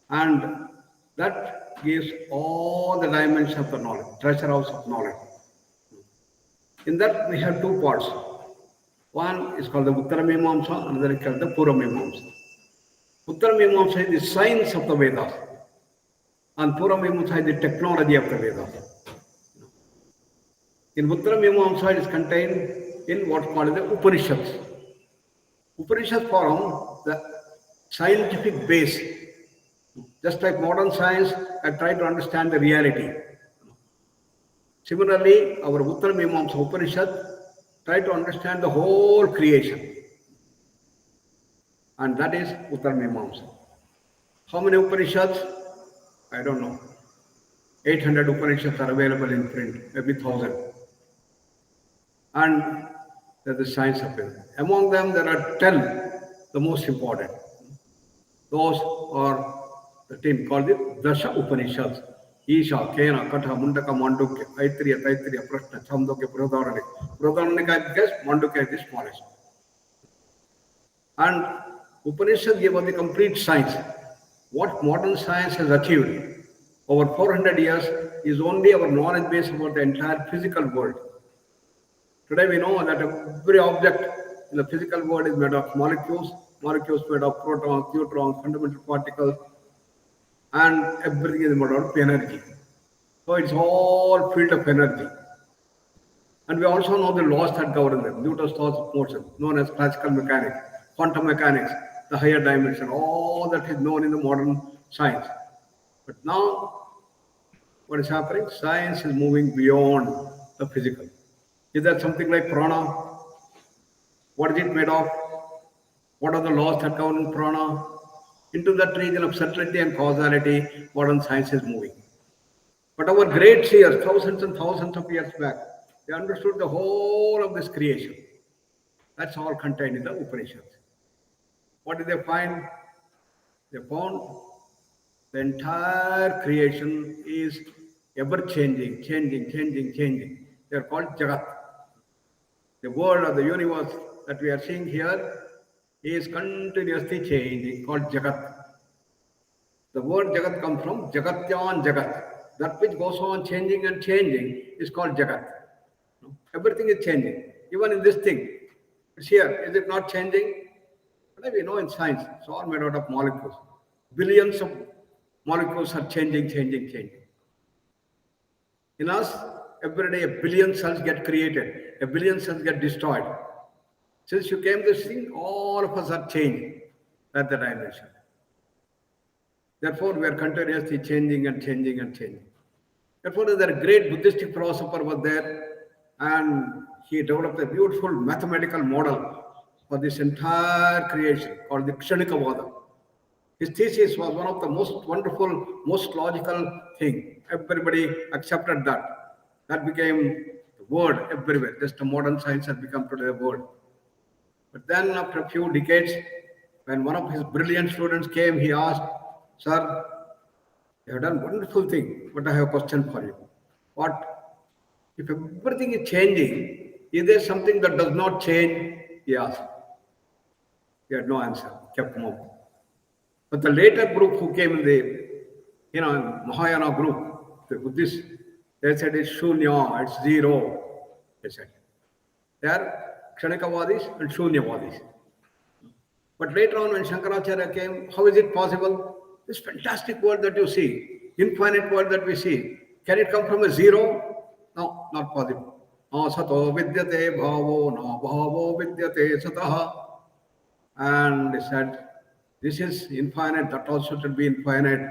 And that gives all the dimensions of the knowledge, treasure house of knowledge. In that we have 2 parts. One is called the Uttara Mimamsa, another is called the Pura Mimamsa. Uttara Mimamsa is the science of the Vedas, and Pura Mimamsa is the technology of the Vedas. In Uttara Mimamsa it is contained in what's called the Upanishads. Upanishads form the scientific base. Just like modern science, I try to understand the reality. Similarly, our Uttara Mimamsa Upanishad try to understand the whole creation. And that is Uttara Mimamsa. How many Upanishads? I don't know. 800 Upanishads are available in print, maybe 1,000. And there's the science of it. Among them, there are 10, the most important. Those are the team called the Dasha Upanishads. Isha, Kena, Katha, Mundaka, Mandukya, Taittiriya, Prashna, Chandogya, Brihadaranyaka. Brihadaranyaka is guess, Mandukya is the smallest. And Upanishad gave us the complete science. What modern science has achieved over 400 years is only our knowledge base about the entire physical world. Today we know that every object in the physical world is made of molecules made of protons, neutrons, fundamental particles, and everything is made of energy. So it's all filled of energy. And we also know the laws that govern them, Newton's laws of motion, known as classical mechanics, quantum mechanics, the higher dimension, all that is known in the modern science. But now, what is happening? Science is moving beyond the physical. Is that something like prana? What is it made of? What are the laws that govern prana? Into that region of subtlety and causality, modern science is moving. But our great seers, thousands and thousands of years back, they understood the whole of this creation. That's all contained in the Upanishads. What did they find? They found the entire creation is ever changing. They are called Jagat. The world or the universe that we are seeing here is continuously changing, called Jagat. The word Jagat comes from Jagatyan Jagat. That which goes on changing and changing is called Jagat. Everything is changing. Even in this thing, it's here. Is it not changing? But we know in science, it's all made out of molecules. Billions of molecules are changing. In us, every day a billion cells get created, a billion cells get destroyed. Since you came this thing, all of us are changing. That's the dimension. Therefore, we are continuously changing and changing and changing. Therefore, there a great Buddhistic philosopher was there, and he developed a beautiful mathematical model for this entire creation called the Kshanikavada. His thesis was one of the most wonderful, most logical thing. Everybody accepted that. That became the word everywhere. Just the modern science has become today a word. But then after a few decades, when one of his brilliant students came, he asked, "Sir, you have done wonderful thing, but I have a question for you. What? If everything is changing, is there something that does not change?" He asked. He had no answer, kept mum. But the later group who came in the, Mahayana group, the Buddhists, they said it's shunya, it's zero. They said. They are Kshanikavadis and Shunyavadis. But later on, when Shankaracharya came, how is it possible? This fantastic world that you see, infinite world that we see, can it come from a zero? No, not possible. Sato vidyate bhavo, na bhavo vidyate sataha. And they said, this is infinite, that also should be infinite.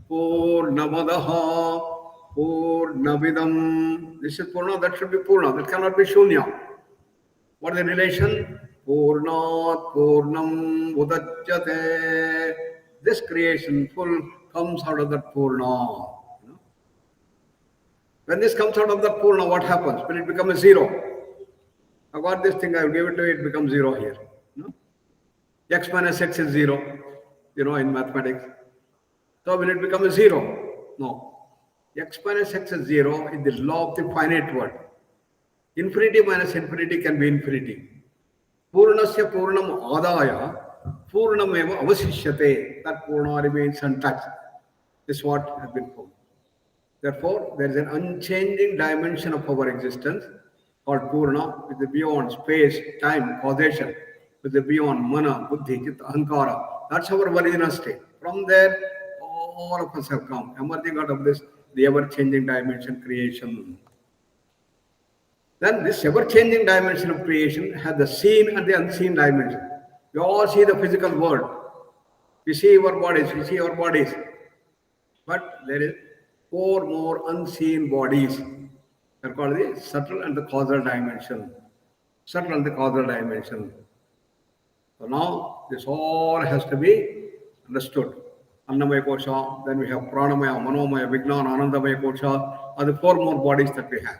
Purnamadaha, Purnavidam. This is Purna, that should be Purna, that cannot be Shunya. What is the relation? Purnat Purnam Udachyate. This creation full comes out of that Purna. When this comes out of that Purna, what happens? Will it become a zero? I got this thing, I will give it to you, it becomes zero here. X minus x is zero, in mathematics. So will it become a zero? No. X minus x is zero is the law of the finite world. Infinity minus infinity can be infinity. Purnasya Purnam Adaya, Purnam eva avasishyate. That Purna remains untouched. This is what has been proved. Therefore, there is an unchanging dimension of our existence called Purna, which is beyond space, time, causation, which is beyond Mana, Buddhi, Chitta, Ahankara. That's our original state. From there, all of us have come, emerging out of this, the ever-changing dimension creation. Then this ever-changing dimension of creation has the seen and the unseen dimension. We all see the physical world. We see our bodies. But there is 4 more unseen bodies. They're called the subtle and the causal dimension. Subtle and the causal dimension. So now this all has to be understood. Annamaya Kosha, then we have Pranamaya, Manomaya, Vijnana, Anandamaya Kosha, are the 4 more bodies that we have.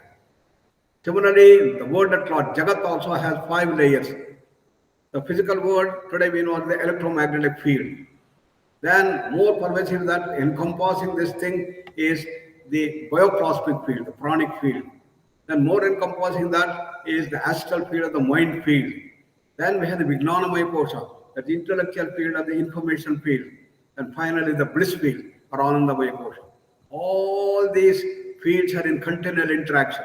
Similarly, the world at large, Jagat also has 5 layers. The physical world, today we know the electromagnetic field. Then more pervasive that encompassing this thing is the bioplasmic field, the pranic field. Then more encompassing that is the astral field of the mind field. Then we have the Vijnanamaya Kosha, the intellectual field of the information field. And finally the bliss field, or Anandamaya Kosha. All these fields are in continual interaction.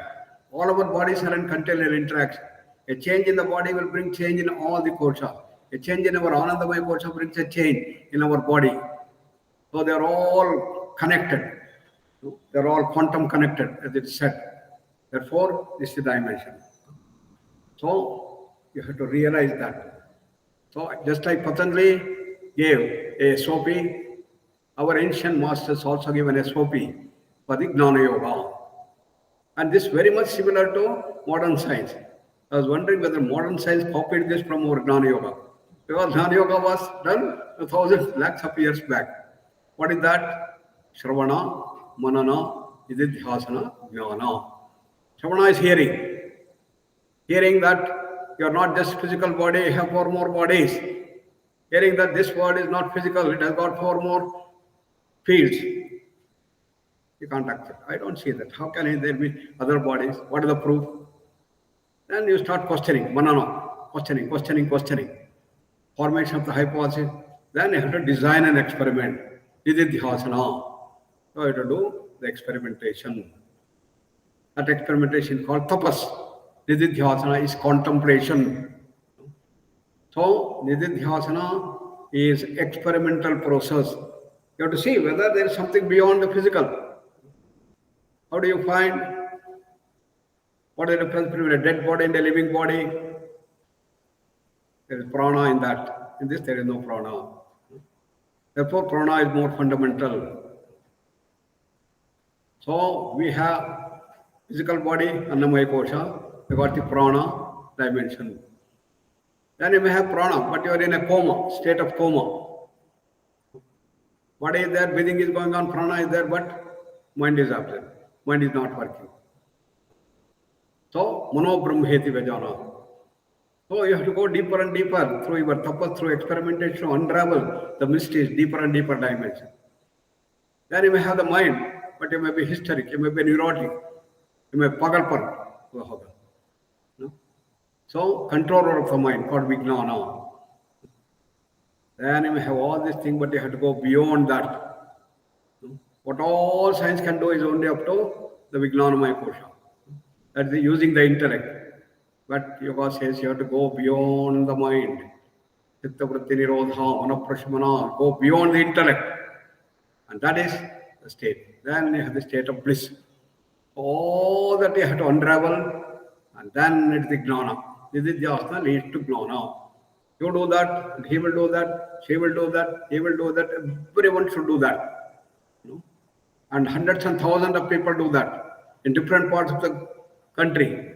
All our bodies are in continual interaction. A change in the body will bring change in all the kosha. A change in our Anandamaya kosha brings a change in our body. So they are all connected. They are all quantum connected, as it is said. Therefore, this is the dimension. So you have to realize that. So just like Patanjali gave a SOP, our ancient masters also give an SOP for the Gnana Yoga. And this very much similar to modern science. I was wondering whether modern science copied this from our Gnana Yoga. Because Gnana Yoga was done 1,000 lakhs of years back. What is that? Shravana, Manana, Nididhyasana, Jnana. Shravana is hearing. Hearing that you are not just physical body, you have 4 more bodies. Hearing that this world is not physical, it has got 4 more fields. You can't accept. I don't see that. How can there be other bodies? What is the proof? Then you start questioning, manana, questioning. Formation of the hypothesis. Then you have to design an experiment. Nididhyasana. So you have to do the experimentation. That experimentation called tapas. Nididhyasana is contemplation. So Nididhyasana is experimental process. You have to see whether there is something beyond the physical. How do you find what is the difference between a dead body and a living body? There is prana in that. In this, there is no prana. Therefore, prana is more fundamental. So we have physical body, annamaya kosha, we got the prana dimension. Then you may have prana, but you are in a coma, state of coma. Body is there, breathing is going on, prana is there, but mind is absent. Mind is not working. So, mano brahmheti vajana. So you have to go deeper and deeper through your tapas, through experimentation, to unravel the mysteries, deeper and deeper dimension. Then you may have the mind, but you may be hysteric, you may be neurotic, you may pagalpar. No? So, controller of the mind, called Vijnana. Then you may have all these things, but you have to go beyond that. No? What all science can do is only up to the Vijnanamaya Kosha. That is using the intellect. But yoga says you have to go beyond the mind. Chitta vritti nirodha, manaprashmana, go beyond the intellect. And that is the state. Then you have the state of bliss. All that you have to unravel, and then it's the gnana. Nididhyasana leads to gnana. You do that, and he will do that, she will do that, he will do that, everyone should do that. You know? And hundreds and thousands of people do that in different parts of the country.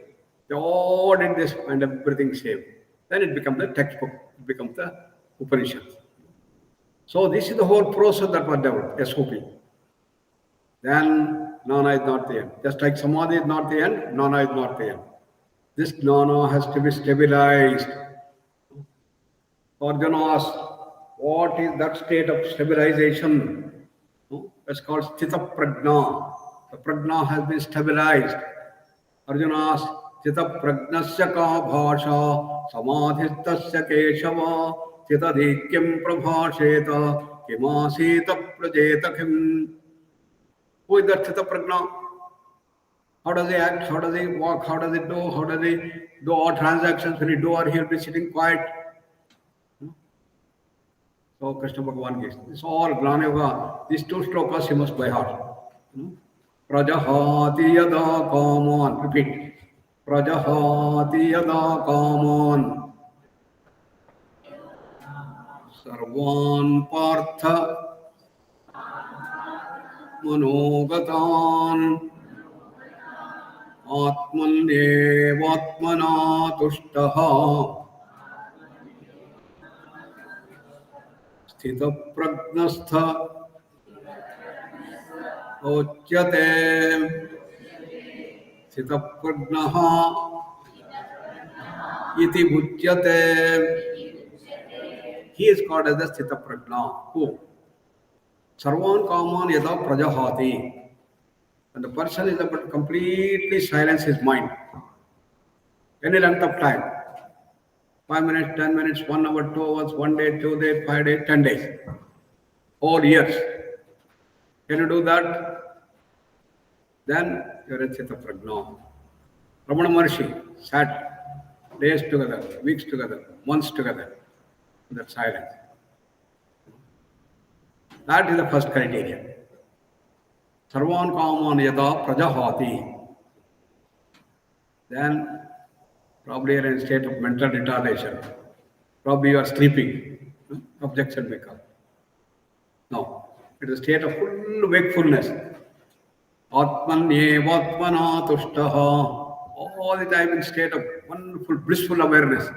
They all did this and everything same. Then it becomes the textbook, it becomes the Upanishads. So this is the whole process that was developed, SOP. Then Jnana is not the end. Just like Samadhi is not the end, Jnana is not the end. This Jnana has to be stabilized. Arjuna asks, what is that state of stabilization? It's called Sthita Prajna. The Prajna has been stabilized. Arjuna asks, Sthita Prajnasya ka bhasha, samadhistasya keshava, Sthitadhikyam prabhasheta, kimasita prajeta kim. Who is that Sthita Prajna? How does he act? How does he walk? How does he do? How does he do all transactions? When he do, or he'll be sitting quiet. So Krishna Bhagavan gives. It's all Gnana Yoga. These two shlokas you must by heart. Prajahati yada kaman. Repeat. Prajahati yada kaman. Sarvan partha manogatan. Atmanyevatmana tushtaha. Sthita pragnastha ochyate sthita pragnaha iti bhujyate. He is called as the Sthita Prajna. Who? Sarvan kaman yada prajahati. And the person is able to completely silence his mind. Any length of time. 5 minutes, 10 minutes, 1 hour, 2 hours, 1 day, 2 days, 5 days, 10 days. All years. Can you do that? Then you are a Sthita Prajna. Ramana Maharshi sat days together, weeks together, months together in that silence. That is the first criteria. Sarvan kaman yada prajahati. Then probably you are in a state of mental retardation. Probably you are sleeping. Objection may come. No. It is a state of full wakefulness. Atmanyevatmana tushtaha. All the time in state of wonderful, blissful awareness.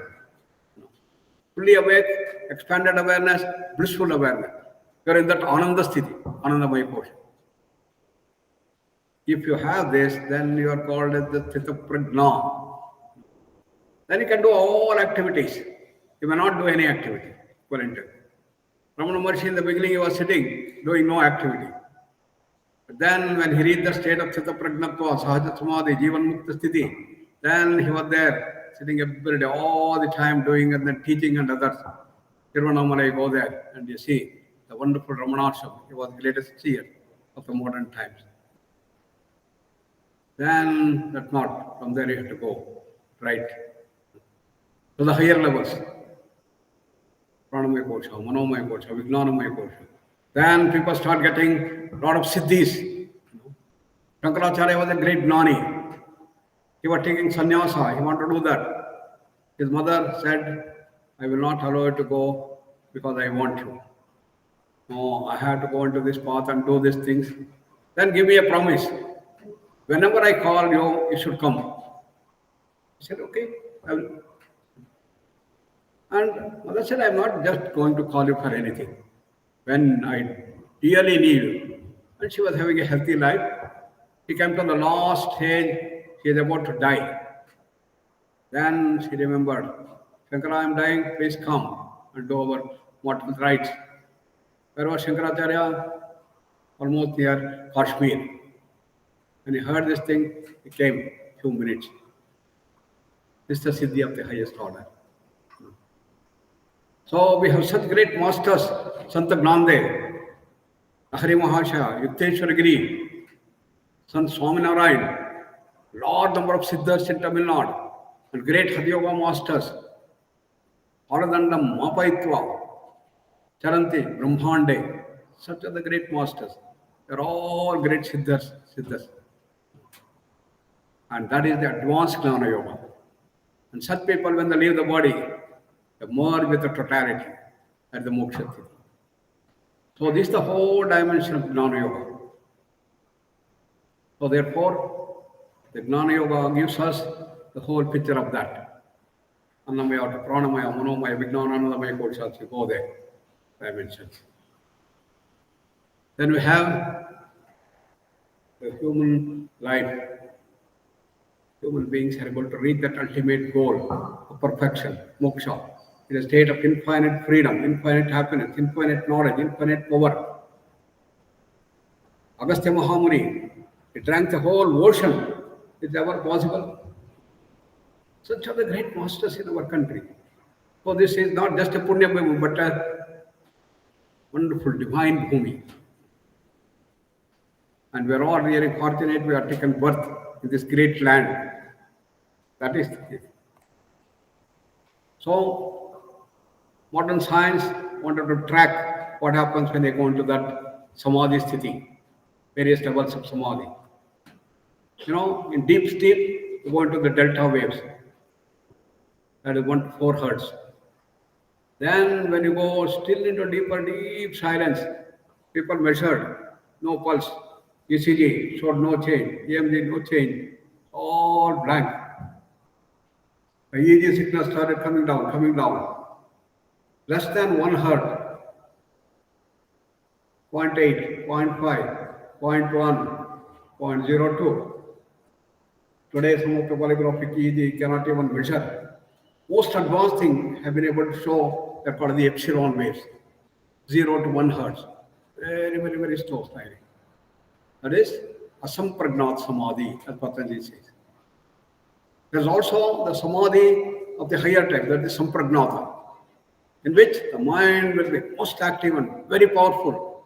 Fully awake, expanded awareness, blissful awareness. You are in that ananda sthiti, anandamaya kosha. If you have this, then you are called as the Sthita Prajna. Then you can do all activities. You may not do any activity. Ramana Maharshi in the beginning he was sitting, doing no activity. But then when he reached the state of Sthita Prajnatva, Sahaja Samadhi, Jivan Mukta Sthiti, then he was there, sitting every day, all the time doing and then teaching and others. Tiruvannamalai, go there and you see the wonderful Ramanasham. He was the greatest seer of the modern times. Then that's not. From there you have to go right to the higher levels. Pranamaya Kosha, Manomaya Kosha, Vijnanamaya Kosha. Then people start getting a lot of siddhis. Shankaracharya was a great gnani. He was taking sannyasa. He wanted to do that. His mother said, I will not allow you to go because I want you. No, I have to go into this path and do these things. Then give me a promise. Whenever I call you, you should come. I said, okay, I will. And mother said, I'm not just going to call you for anything. When I really need you. And she was having a healthy life. She came to the last stage, she is about to die. Then she remembered, Shankara, I am dying, please come and do our mortal rites. Where was Shankaracharya? Almost near Kashmir. When he heard this thing, he came few minutes. This is the siddhi of the highest order. So we have such great masters, Sant Gnandev, Hari Mahashaya, Yukteswar Giri, Sant Swaminarayan, large number of siddhas in Tamil Nadu, and great Hatha Yoga masters, Aradandam, Mapaitva, Charanti, Brahmande, such are the great masters. They are all great siddhas. And that is the advanced Gnana Yoga. And such people, when they leave the body, they merge with the totality at the moksha sthiti. So this is the whole dimension of Gnana Yoga. So therefore, the Gnana Yoga gives us the whole picture of that. Annamaya, Pranamaya, Manomaya, Vijnana, Anandamaya, Koshas, you go there, dimensions. Then we have the human life. Human beings are able to reach that ultimate goal of perfection, moksha, in a state of infinite freedom, infinite happiness, infinite knowledge, infinite power. Agastya Mahamuni, he drank the whole ocean. Is it ever possible? Such are the great masters in our country. So this is not just a Punya Bhumi, but a wonderful divine Bhumi. And we are all really fortunate we have taken birth in this great land. That is the case. So, modern science wanted to track what happens when they go into that samadhi sthiti, various levels of samadhi. You know, in deep sleep, you go into the delta waves. That is 1 to 4 hertz. Then when you go still into deeper, deep silence, people measured, no pulse, ECG showed no change, EMG no change, all blank. The EEG signal started coming down. Less than 1 hertz, 0.8, 0.5, 0.1, 0.02. Today, some of the polygraphic EEG cannot even measure. Most advanced things have been able to show that called the epsilon waves, 0 to 1 hertz. Very, very, very slow sliding. That is asampragnat samadhi, as Patanjali says. There's also the samadhi of the higher type, that is sampragnata, in which the mind will be most active and very powerful.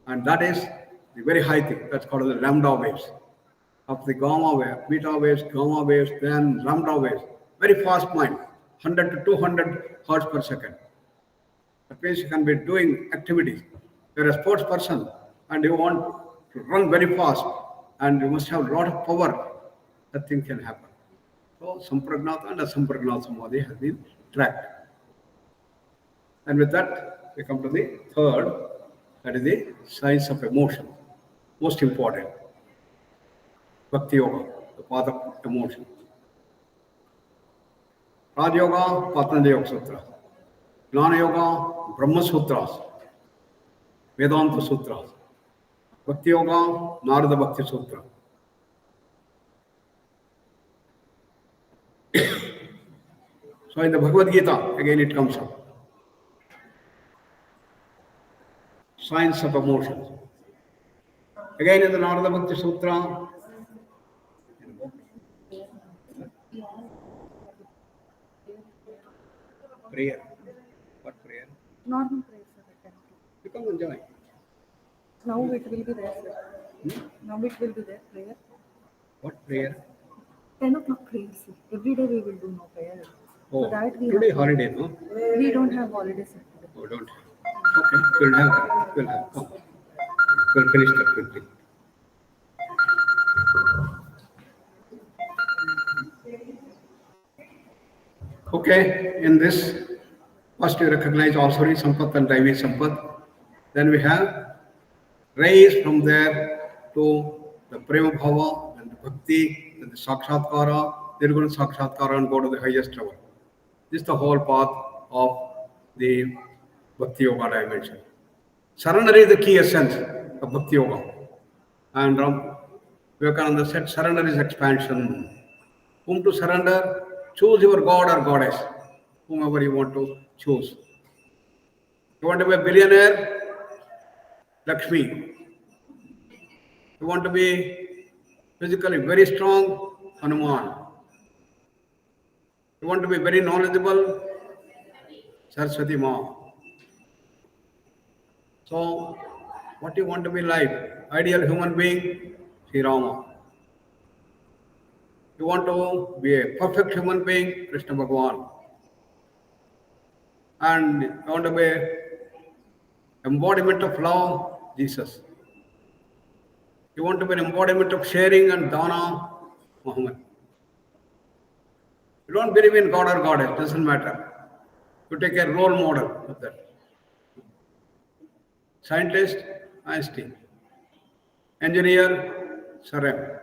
And that is the very high thing, that's called the lambda waves. Of the gamma wave, beta waves, then lambda waves. Very fast mind, 100 to 200 hertz per second. That means you can be doing activities. You're a sports person and you want to run very fast and you must have a lot of power. That thing can happen. So Sampragnata and Asampragnata Samadhi has been tracked. And with that, we come to the third, that is the science of emotion. Most important. Bhakti Yoga, the path of emotion. Raj Yoga, Patanjali Yoga Sutra. Gnana Yoga, Brahma Sutras, Vedanta Sutras. Bhakti Yoga, Narada Bhakti Sutra. So in the Bhagavad Gita, again it comes up. Science of emotions. Again in the Narada Bhakti Sutra, prayer. What prayer? Normal prayer, sir. You come and join. Now it will be there, sir. Now it will be there, prayer. What prayer? 10 o'clock prayer, sir. Every day we will do no prayer. Oh, So that we today have, holiday, no? we don't have holidays, sir. Oh, don't have. Okay, we'll have that. We'll have. Come. We'll finish that quickly. Okay, in this First, we recognize Asuri Sampat and Daivi Sampat. Then we have raised from there to the Prema Bhava, then the Bhakti, then the Sakshatkara, then go to Sakshatkara and go to the highest level. This is the whole path of the Bhakti Yoga dimension. Surrender is the key essence of Bhakti Yoga. And Vivekananda said, surrender is expansion. Whom to surrender? Choose your God or goddess, whomever you want to choose. You want to be a billionaire? Lakshmi. You want to be physically very strong? Hanuman. You want to be very knowledgeable? Saraswati Ma. So, what do you want to be like? Ideal human being? Sri Rama. You want to be a perfect human being? Krishna Bhagavan. And you want to be embodiment of love? Jesus. You want to be an embodiment of sharing and dana? Muhammad. You don't believe in God or goddess, doesn't matter. You take a role model of that. Scientist, Einstein. Engineer, Sarem.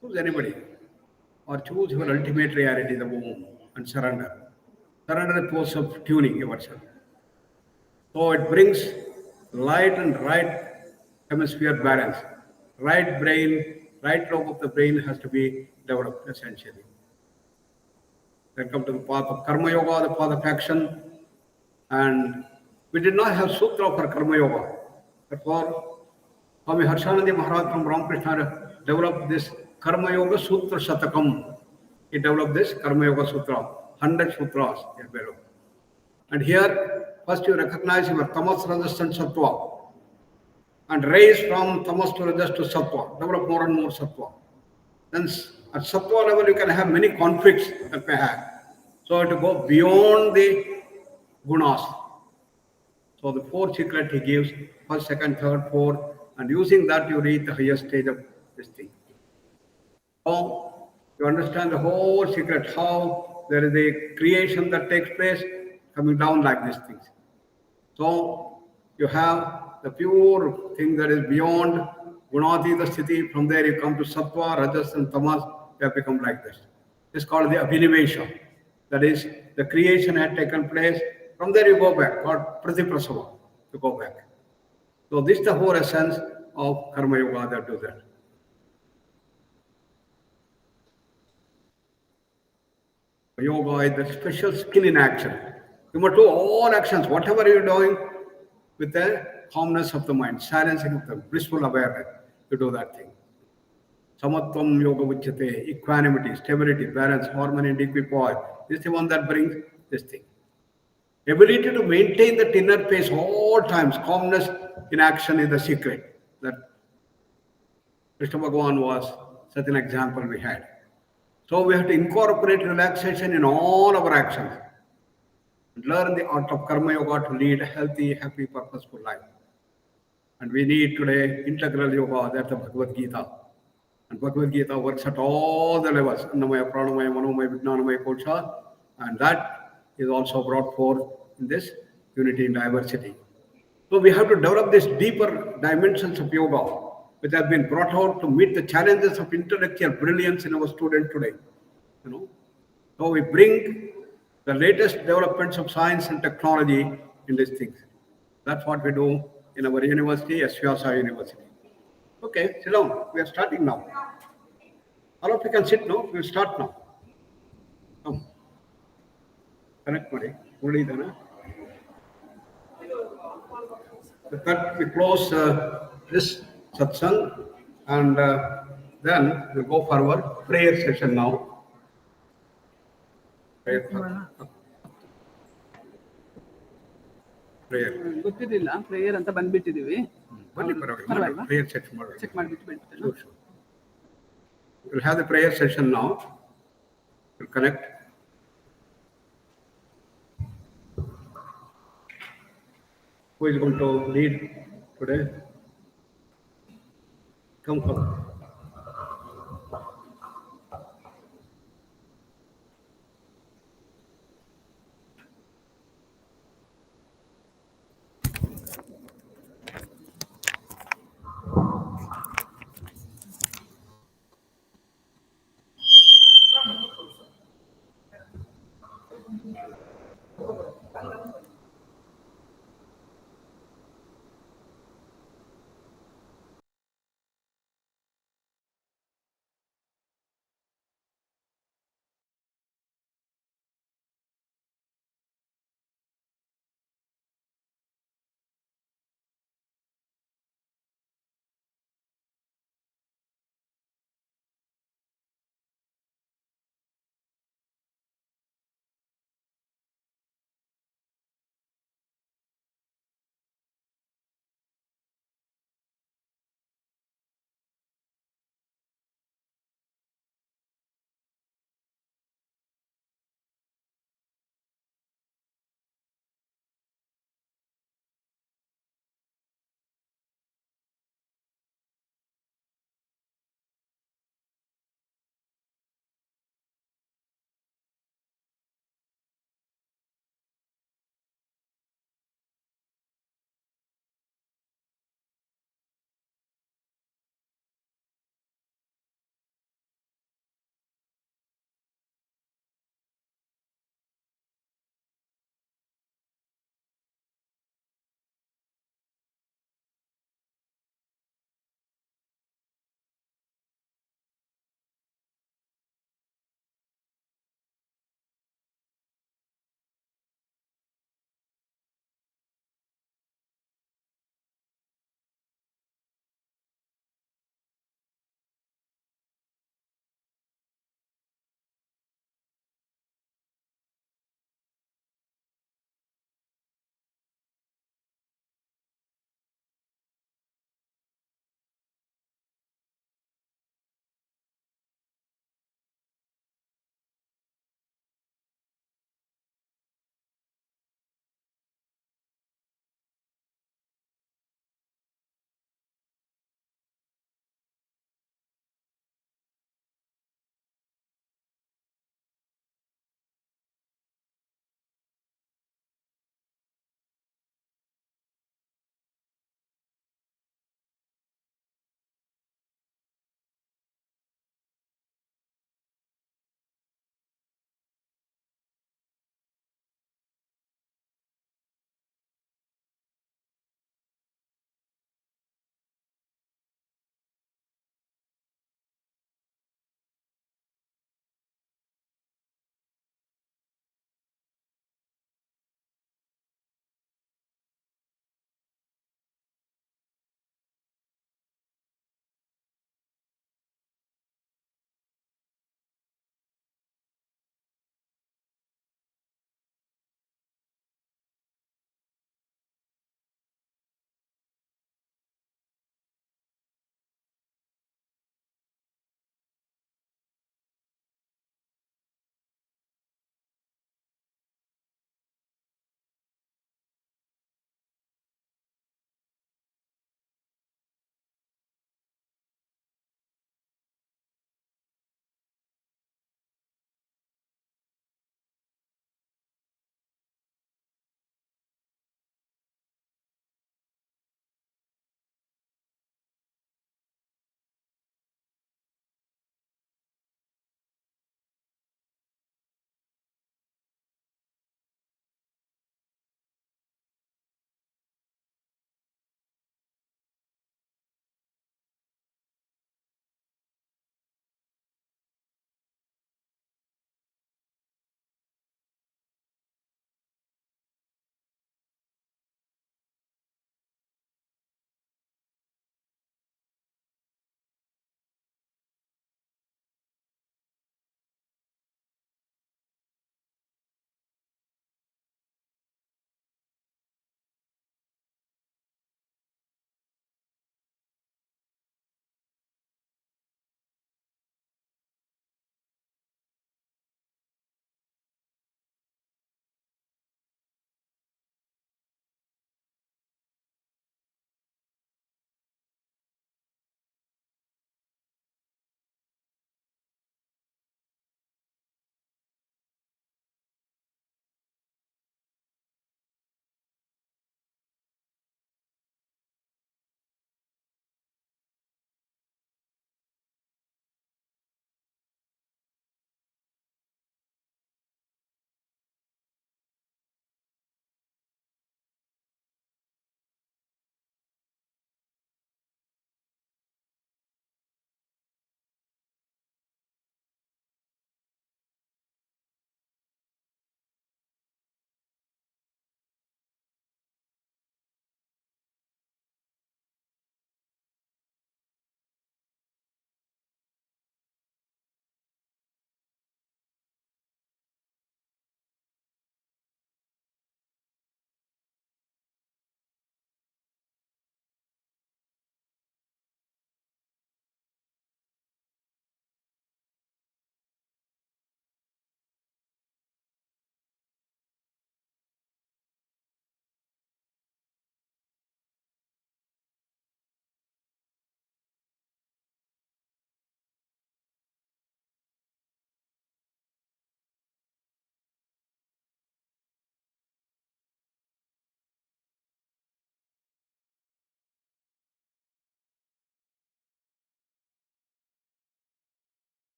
Choose anybody. Or choose your ultimate reality, the womb, and surrender. Surrender the force of tuning yourself. So it brings light and right hemisphere balance. Right brain, right lobe of the brain has to be developed essentially. Then come to the path of Karma Yoga, the path of action. And we did not have sutra for Karma Yoga. Therefore, Swami Harshanandi Maharaj from Ramakrishna developed this Karma Yoga Sutra Shatakam. He developed this Karma Yoga Sutra, 100 sutras he developed. And here, first you recognize your tamas, rajas and sattva. And raise from tamas to rajas to sattva. Develop more and more sattva. Then at sattva level, you can have many conflicts that may have. So to go beyond the gunas. So the fourth secret he gives, first, second, third, fourth, and using that you reach the highest stage of this thing. So you understand the whole secret, how there is a creation that takes place coming down like these things. So you have the pure thing that is beyond Gunatita Sthiti. From there you come to Sattva, Rajas and Tamas, they have become like this. It's called the Abhinivesha. That is, the creation had taken place. From there you go back, called Pratiprasava, you go back. So this is the whole essence of Karma Yoga that do that. Yoga is the special skill in action. You must do all actions, whatever you're doing, with the calmness of the mind, silencing of the blissful awareness. You do that thing. Samatvam yoga uchyate, equanimity, stability, balance, harmony, and equipoise. This is the one that brings this thing. Ability to maintain that inner pace all times, calmness in action is the secret. That Krishna Bhagavan was such an example we had. So we have to incorporate relaxation in all our actions and learn the art of Karma Yoga to lead a healthy, happy, purposeful life. And we need today integral yoga, that's the Bhagavad Gita. And Bhagavad Gita works at all the levels, Annamaya, Pranamaya, Manomaya, Vijnanamaya, Kocha, and that is also brought forth in this unity in diversity. So we have to develop these deeper dimensions of yoga, which have been brought out to meet the challenges of intellectual brilliance in our students today. So we bring the latest developments of science and technology in these things. That's what we do in our university, S-VYASA University. Okay, sit down. We are starting now. All of you can sit now. We'll start now. Come. Connect, Mari. Only then. With that, we close this satsang and then we'll go for our prayer session now. ಗೊತ್ತಿರಲಿಲ್ಲ prayer ಅಂತ ಬಂದ್ಬಿಟ್ಟಿದೀವಿ. Prayer session. Check ಮಾಡಿಬಿಟ್ಟು Sure. We'll have the prayer session now. We'll connect. Who is going to lead today? Come.